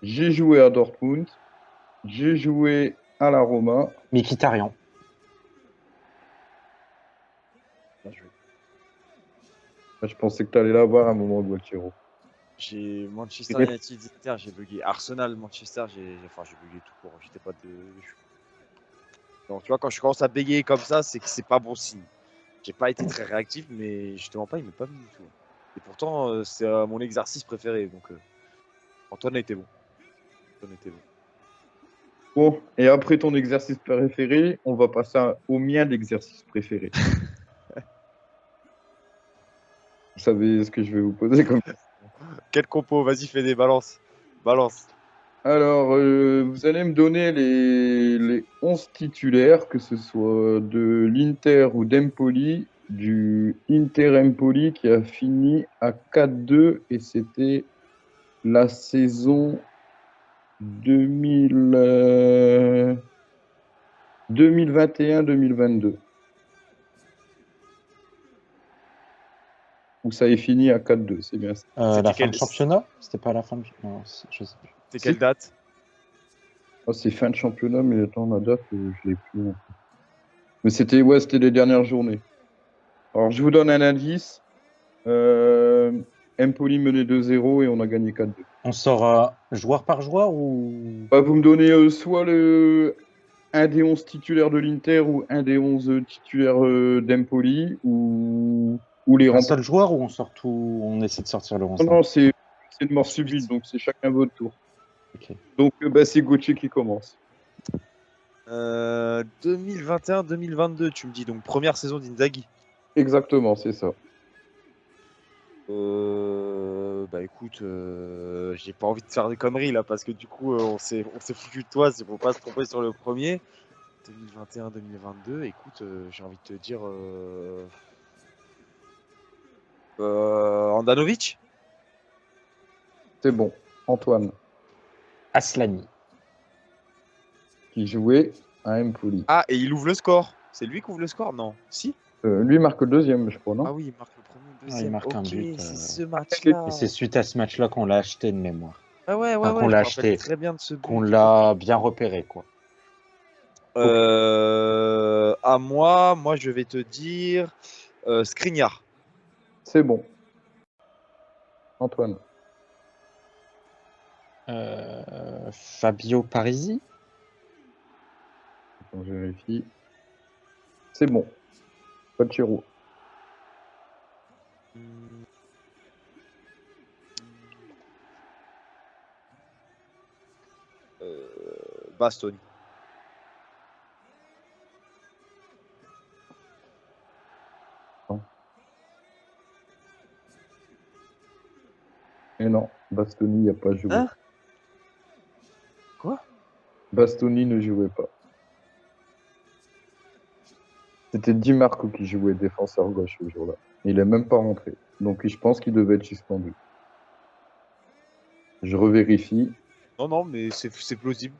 Speaker 2: j'ai joué à Dortmund, j'ai joué à la Roma.
Speaker 4: Mkhitaryan.
Speaker 3: Bien joué.
Speaker 2: Je pensais que tu allais l'avoir à un moment, Gualtiero.
Speaker 3: J'ai Manchester United, Inter, j'ai bugué. Arsenal, Manchester, j'ai bugué tout court. J'étais pas de. Donc, tu vois, quand je commence à bégayer comme ça, c'est que c'est pas bon signe. J'ai pas été très réactif, mais je te mens pas, il m'est pas venu du tout. Et pourtant, c'est mon exercice préféré. Donc, Antoine a été bon. Antoine était bon.
Speaker 2: Bon, et après ton exercice préféré, on va passer au mien d'exercice préféré. Vous savez ce que je vais vous poser comme.
Speaker 3: Quel compo? Vas-y, fais des balances. Balance.
Speaker 2: Alors, vous allez me donner les 11 titulaires, que ce soit de l'Inter ou d'Empoli, du Inter-Empoli qui a fini à 4-2 et c'était la saison 2021-2022. Où ça est fini à 4-2, c'est bien ça.
Speaker 4: La fin de championnat? C'était pas la fin de. Non, je sais plus.
Speaker 3: C'est quelle date?
Speaker 2: Oh, c'est fin de championnat, mais attends, la date, je l'ai plus. Mais c'était les dernières journées. Alors, je vous donne un indice. Empoli menait 2-0 et on a gagné 4-2.
Speaker 4: On sort joueur par joueur ou.
Speaker 2: Vous me donnez soit un des 11 titulaires de l'Inter ou un des 11 titulaires d'Empoli ou les
Speaker 4: Un
Speaker 2: remplaçants.
Speaker 4: seul joueur ou on sort tout. On essaie de sortir le 11.
Speaker 2: Non, c'est une mort subite, donc c'est chacun votre tour.
Speaker 4: Ok.
Speaker 2: Donc, c'est Gauthier qui commence.
Speaker 3: 2021-2022, tu me dis, donc première saison d'Inzaghi.
Speaker 2: Exactement, c'est ça.
Speaker 3: Bah écoute, j'ai pas envie de faire des conneries là parce que du coup on s'est foutu de toi, c'est pour pas se tromper sur le premier. 2021-2022, écoute, j'ai envie de te dire Andanovic.
Speaker 2: C'est bon. Antoine,
Speaker 4: Aslani.
Speaker 2: qui jouait à Empoli.
Speaker 3: Ah, et il ouvre le score. C'est lui qui ouvre le score? Non. Si?
Speaker 2: Lui marque le deuxième, je crois, non?
Speaker 3: Ah oui, il marque le premier, le deuxième.
Speaker 4: il marque un
Speaker 3: Ok,
Speaker 4: but,
Speaker 3: c'est ce match-là.
Speaker 4: Et c'est suite à ce match-là qu'on l'a acheté de mémoire.
Speaker 3: Ah ouais,
Speaker 4: Enfin, qu'on
Speaker 3: je
Speaker 4: l'a
Speaker 3: me rappelle
Speaker 4: acheté.
Speaker 3: très bien de ce but.
Speaker 4: Qu'on l'a bien repéré, quoi.
Speaker 3: À moi, je vais te dire Skriniar.
Speaker 2: C'est bon. Antoine.
Speaker 4: Fabio Parisi.
Speaker 2: Attends, je vérifie. C'est bon. Pas de Chiro.
Speaker 3: Bastoni.
Speaker 2: Et non, Bastoni n'a pas joué.
Speaker 3: Hein? Quoi?
Speaker 2: Bastoni ne jouait pas. C'était Di Marco qui jouait défenseur gauche ce jour-là. Il n'est même pas rentré. Donc je pense qu'il devait être suspendu. Je revérifie.
Speaker 3: Non, mais c'est plausible.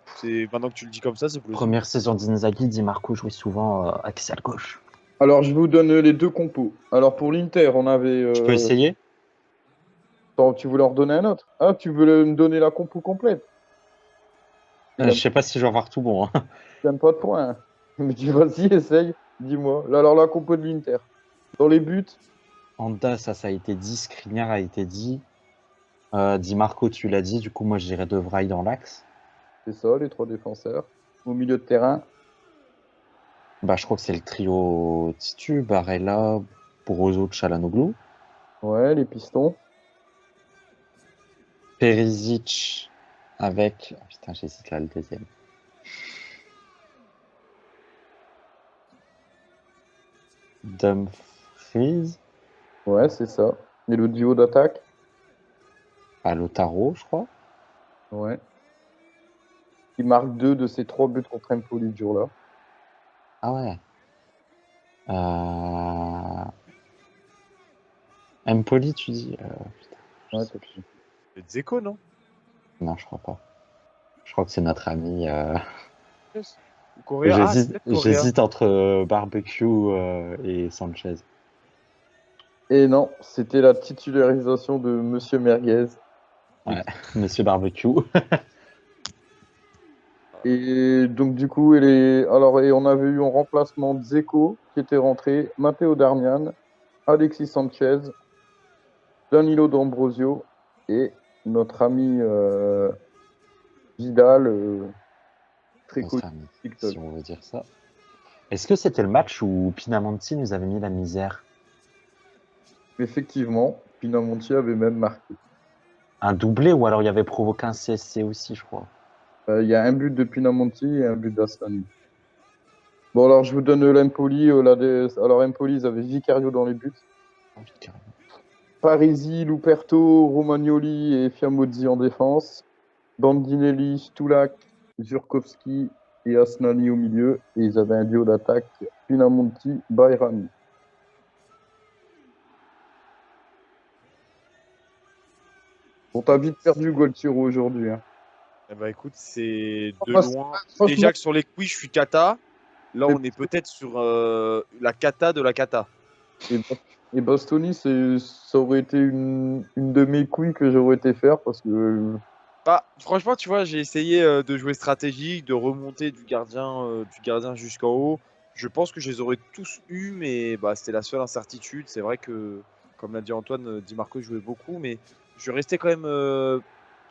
Speaker 3: Maintenant que tu le dis comme ça, c'est plausible.
Speaker 4: Première saison d'Inzaghi, Di Marco jouait souvent axial gauche.
Speaker 2: Alors je vous donne les deux compos. Alors pour l'Inter, on avait...
Speaker 4: Tu peux essayer?
Speaker 2: Attends, tu voulais en redonner un autre? Ah, tu voulais me donner la compo complète?
Speaker 4: Je sais pas si je vais avoir tout bon. Hein.
Speaker 2: Je gagne pas de points. Hein. Mais tu vas-y, essaye. Dis-moi. Alors la compo de l'Inter. Dans les buts,
Speaker 4: Anda, ça a été dit. Skriniar a été dit. Di Marco, tu l'as dit. Du coup, moi, je dirais De Vrij dans l'axe.
Speaker 2: c'est ça, les trois défenseurs. Au milieu de terrain,
Speaker 4: Bah, je crois que c'est le trio Titu, Barella, Brozo, Çalhanoğlu.
Speaker 2: ouais, les pistons.
Speaker 4: Perisic avec... Oh, putain, j'hésite là, le deuxième. Dumfries,
Speaker 2: Ouais, c'est ça. Et le duo d'attaque,
Speaker 4: à Lautaro, je crois.
Speaker 2: ouais. Qui marque 2 de ses 3 buts contre Empoli ce jour-là.
Speaker 4: Ah ouais. Empoli, tu dis putain,
Speaker 2: Ouais, t'as vu.
Speaker 3: C'est Dzeko, non?
Speaker 4: non, je crois pas. Je crois que c'est notre ami.
Speaker 3: Ou Correa. Ah, c'est peut-être Correa.
Speaker 4: J'hésite entre Barbecue et Sanchez.
Speaker 2: Et non, c'était la titularisation de Monsieur Merguez.
Speaker 4: Ouais, Monsieur Barbecue.
Speaker 2: Et donc du coup, alors, on avait eu en remplacement Dzeko qui était rentré, Matteo Darmian, Alexis Sanchez, Danilo D'Ambrosio et notre ami Vidal, très
Speaker 4: Notre
Speaker 2: connu
Speaker 4: ami,
Speaker 2: sur TikTok.
Speaker 4: si on veut dire ça. Est-ce que c'était le match où Pinamonti nous avait mis la misère?
Speaker 2: Effectivement, Pinamonti avait même marqué.
Speaker 4: Un doublé ou alors il y avait provoqué un CSC aussi, je crois.
Speaker 2: Il y a un but de Pinamonti et un but d'Aslani. Bon, alors je vous donne l'Empoli. Alors Empoli, ils avaient Vicario dans les buts.
Speaker 4: Oh, carrément.
Speaker 2: Parisi, Luperto, Romagnoli et Fiamozzi en défense. Bandinelli, Stulak, Zurkowski et Asnani au milieu. Et ils avaient un duo d'attaque, Pinamonti, Bayrami. Bon, t'as vite perdu Gualtiero aujourd'hui. Hein.
Speaker 3: Eh ben, écoute, c'est de
Speaker 2: Franchement,
Speaker 3: loin.
Speaker 2: franchement-
Speaker 3: Déjà que sur les quiz, je suis cata. Là, on est peut-être sur la cata de la cata.
Speaker 2: Et Bastoni, ça aurait été une de mes couilles que j'aurais été faire parce que
Speaker 3: Bah, franchement, tu vois, j'ai essayé de jouer stratégique, de remonter du gardien jusqu'en haut. Je pense que je les aurais tous eus, mais bah, c'était la seule incertitude. C'est vrai que, comme l'a dit Antoine, Di Marco jouait beaucoup, mais je restais quand même.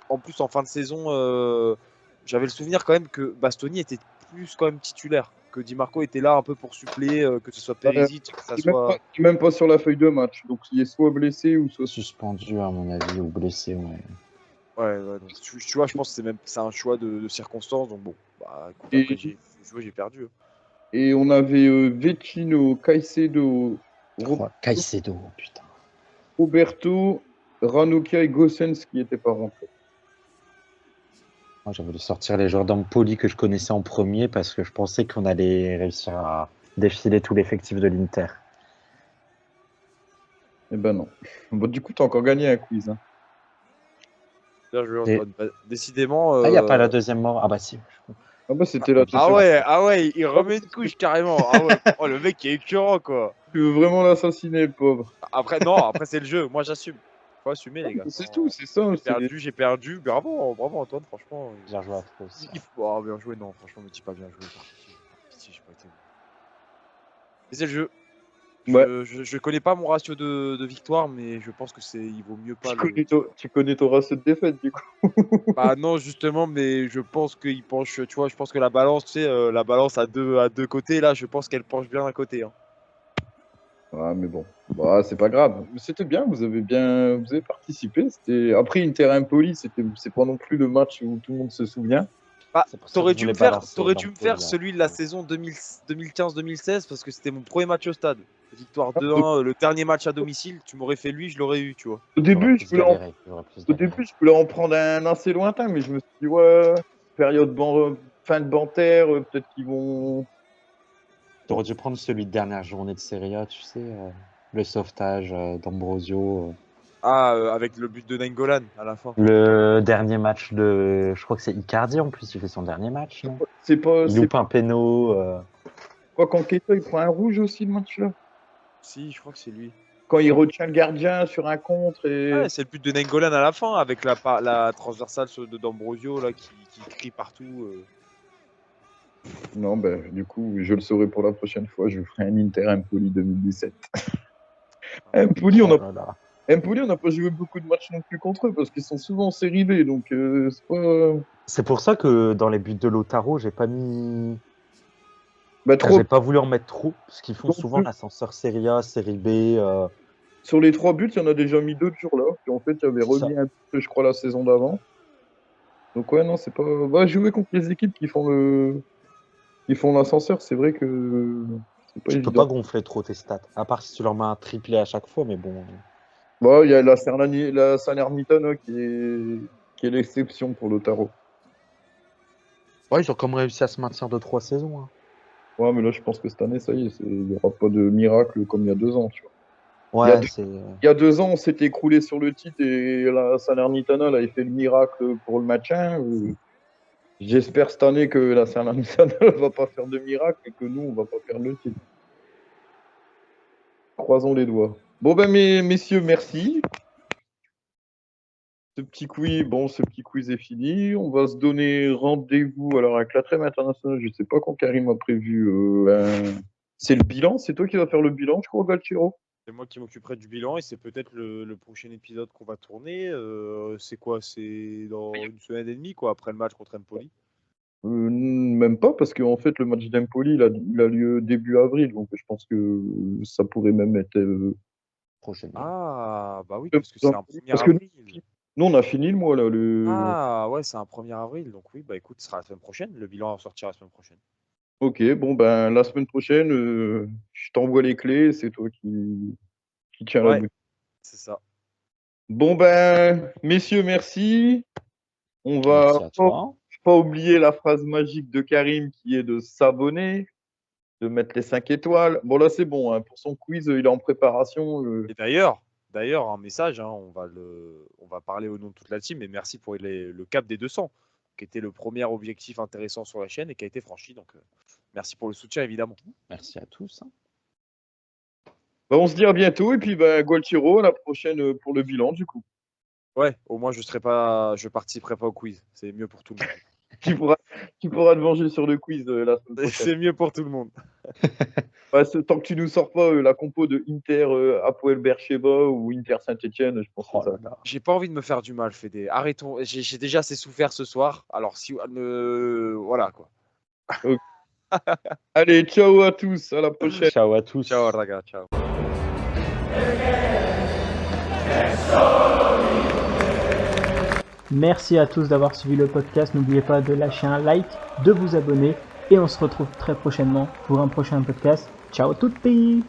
Speaker 3: En plus, en fin de saison, j'avais le souvenir quand même que Bastoni était plus quand même titulaire, que Di Marco était là un peu pour suppléer, que ce soit Perisic, que ça soit.
Speaker 2: il est même pas sur la feuille de match. Donc il est soit blessé ou soit.
Speaker 4: Suspendu, à mon avis, ou blessé, ouais.
Speaker 3: Ouais, donc, tu vois, je pense que c'est un choix de circonstance. Donc bon, bah écoute,
Speaker 2: Et-
Speaker 3: après j'ai joué, j'ai perdu.
Speaker 2: Et on avait Vecino, Caicedo,
Speaker 4: Caicedo, putain.
Speaker 2: Roberto, Ranocchia et Gossens qui n'étaient pas rentrés.
Speaker 4: Moi, j'avais voulu sortir les joueurs d'Empoli que je connaissais en premier parce que je pensais qu'on allait réussir à défiler tout l'effectif de l'Inter.
Speaker 2: Eh ben non. Bon, du coup, t'as encore gagné un quiz. Hein.
Speaker 3: Bien joué,
Speaker 4: Et-
Speaker 3: Antoine. Bah, décidément.
Speaker 4: Ah, il n'y a pas la deuxième mort. Ah bah si.
Speaker 2: Ah bah c'était la
Speaker 3: Ah ouais, il remet une couche carrément. Ah ouais, oh, le mec est écœurant quoi.
Speaker 2: Tu veux vraiment l'assassiner, le pauvre.
Speaker 3: Après, non, après c'est le jeu. Moi j'assume. Faut assumer, les gars.
Speaker 2: C'est tout, c'est ça.
Speaker 3: J'ai perdu. Bravo, bravo Antoine, franchement.
Speaker 4: Bien joué à toi aussi.
Speaker 3: Oh, bien joué, non, franchement, me dis pas bien joué. Par pitié, j'ai pas été. Et c'est le jeu.
Speaker 2: Ouais.
Speaker 3: Je connais pas mon ratio de victoire, mais je pense que il vaut mieux pas.
Speaker 2: Tu connais ton ratio de défaite, du coup.
Speaker 3: Bah non, justement, mais je pense qu'il penche. Tu vois, je pense que la balance, tu sais, la balance à deux côtés, là, je pense qu'elle penche bien d'un côté. Hein.
Speaker 2: Ah, mais bon, bah, c'est pas grave. Mais c'était bien, vous avez participé. Après Inter Empoli, c'est pas non plus le match où tout le monde se souvient.
Speaker 3: Bah,
Speaker 4: C'est pour ça que
Speaker 3: t'aurais
Speaker 4: je
Speaker 3: dû
Speaker 4: voulais
Speaker 3: me faire,
Speaker 4: balancer
Speaker 3: t'aurais dû me faire
Speaker 4: Empoli, hein.
Speaker 3: celui de la saison 2015-2016 parce que c'était mon premier match au stade. Victoire 2-1, le dernier match à domicile. Tu m'aurais fait lui, je l'aurais eu, tu vois.
Speaker 2: Au début, je voulais
Speaker 4: J'aurais plus galéré.
Speaker 2: en prendre un assez lointain, mais je me suis dit, ouais, fin de bancaire, peut-être qu'ils vont.
Speaker 4: T'aurais dû prendre celui de dernière journée de Serie A, tu sais, le sauvetage d'Ambrosio.
Speaker 3: Ah, avec le but de Nainggolan à la fin.
Speaker 4: Le dernier match de. Je crois que c'est Icardi en plus, il fait son dernier match. Non
Speaker 2: C'est pas.
Speaker 4: il loupe un péno.
Speaker 2: Quoi, quand Keita, il prend un rouge aussi, le match-là?
Speaker 3: Si, je crois que c'est lui.
Speaker 2: Quand il retient le gardien sur un contre et.
Speaker 3: Ouais, c'est le but de Nainggolan à la fin avec la transversale de D'Ambrosio là qui crie partout.
Speaker 2: Non, ben, du coup, je le saurai pour la prochaine fois. Je ferai un Inter Empoli 2017. Empoli,
Speaker 4: Oh là là.
Speaker 2: Empoli, on n'a pas joué beaucoup de matchs non plus contre eux parce qu'ils sont souvent en série B. Donc, c'est pas.
Speaker 4: C'est pour ça que dans les buts de Lautaro, j'ai pas mis.
Speaker 2: Bah, trop.
Speaker 4: J'ai pas voulu en mettre trop, parce qu'ils font
Speaker 2: Non
Speaker 4: souvent
Speaker 2: plus.
Speaker 4: l'ascenseur Serie A, Série B.
Speaker 2: Sur les 3 buts, il y en a déjà mis 2 de jour là. Puis en fait, il y avait
Speaker 4: C'est
Speaker 2: remis un peu, je crois, la saison d'avant. Donc, ouais, non, c'est pas. Bah, jouer contre les équipes qui font l'ascenseur, c'est vrai que c'est pas
Speaker 4: Tu peux
Speaker 2: évident.
Speaker 4: pas gonfler trop tes stats, à part si tu leur mets un triplé à chaque fois, mais bon.
Speaker 2: Bah, il y a la Salernitana qui est l'exception pour Lautaro.
Speaker 4: Ouais, ils ont comme réussi à se maintenir de 3 saisons. Hein.
Speaker 2: Ouais, mais là, je pense que cette année, ça y est, il n'y aura pas de miracle comme il y a 2 ans, tu vois.
Speaker 4: Ouais,
Speaker 2: Il y a 2 ans, on s'était écroulé sur le titre et la Salernitana, là, il fait le miracle pour le maintien. J'espère cette année que la Salernitana ne va pas faire de miracle et que nous, on va pas perdre le titre. Croisons les doigts. Bon, ben, messieurs, merci. Ce petit quiz est fini. On va se donner rendez-vous alors avec la trêve internationale. Je ne sais pas quand Karim a prévu. C'est le bilan. C'est toi qui vas faire le bilan, je crois, Galtiero.
Speaker 3: C'est moi qui m'occuperai du bilan et c'est peut-être le prochain épisode qu'on va tourner. C'est quoi? C'est dans une semaine et demie, quoi, après le match contre Empoli.
Speaker 2: Même pas, parce qu'en fait, le match d'Empoli, il a lieu début avril. Donc, je pense que ça pourrait même être.
Speaker 4: prochainement.
Speaker 3: Ah, bah oui, parce que c'est un 1er
Speaker 2: Parce que
Speaker 3: avril.
Speaker 2: nous, on a fini le mois, là.
Speaker 3: Ah, ouais, c'est un 1er avril. Donc oui, bah écoute, ce sera la semaine prochaine. Le bilan sortira la semaine prochaine.
Speaker 2: Ok, bon, ben, la semaine prochaine, je t'envoie les clés. C'est toi qui tiens la
Speaker 3: Ouais,
Speaker 2: boutique.
Speaker 3: c'est ça.
Speaker 2: Bon, ben, messieurs, merci. On va
Speaker 4: Merci à toi.
Speaker 2: pas oublier la phrase magique de Karim qui est de s'abonner, de mettre les 5 étoiles. Bon, là, c'est bon. Hein, pour son quiz, il est en préparation.
Speaker 3: Et d'ailleurs, un message, hein, on va parler au nom de toute la team, et merci pour le cap des 200, qui était le premier objectif intéressant sur la chaîne et qui a été franchi. Donc, merci pour le soutien, évidemment.
Speaker 4: Merci à tous. Hein.
Speaker 2: Ben, on se dit à bientôt. Et puis, ben, Gualtiero, à la prochaine pour le bilan, du coup.
Speaker 3: Ouais, au moins, je participerai pas au quiz. C'est mieux pour tout le monde.
Speaker 2: Tu pourras te venger sur le quiz la semaine prochaine.
Speaker 3: C'est mieux pour tout le monde.
Speaker 2: Ouais, tant que tu nous sors pas la compo de Inter Apoel Beersheba ou Inter Saint-Etienne, je pense que ça.
Speaker 3: J'ai pas envie de me faire du mal, Fédé. Arrêtons. J'ai déjà assez souffert ce soir. Alors, voilà, quoi.
Speaker 2: Okay. Allez, ciao à tous. À la prochaine.
Speaker 4: Ciao à tous.
Speaker 3: Ciao, raga. Ciao.
Speaker 1: Merci à tous d'avoir suivi le podcast. N'oubliez pas de lâcher un like, de vous abonner et on se retrouve très prochainement pour un prochain podcast. Ciao tutti!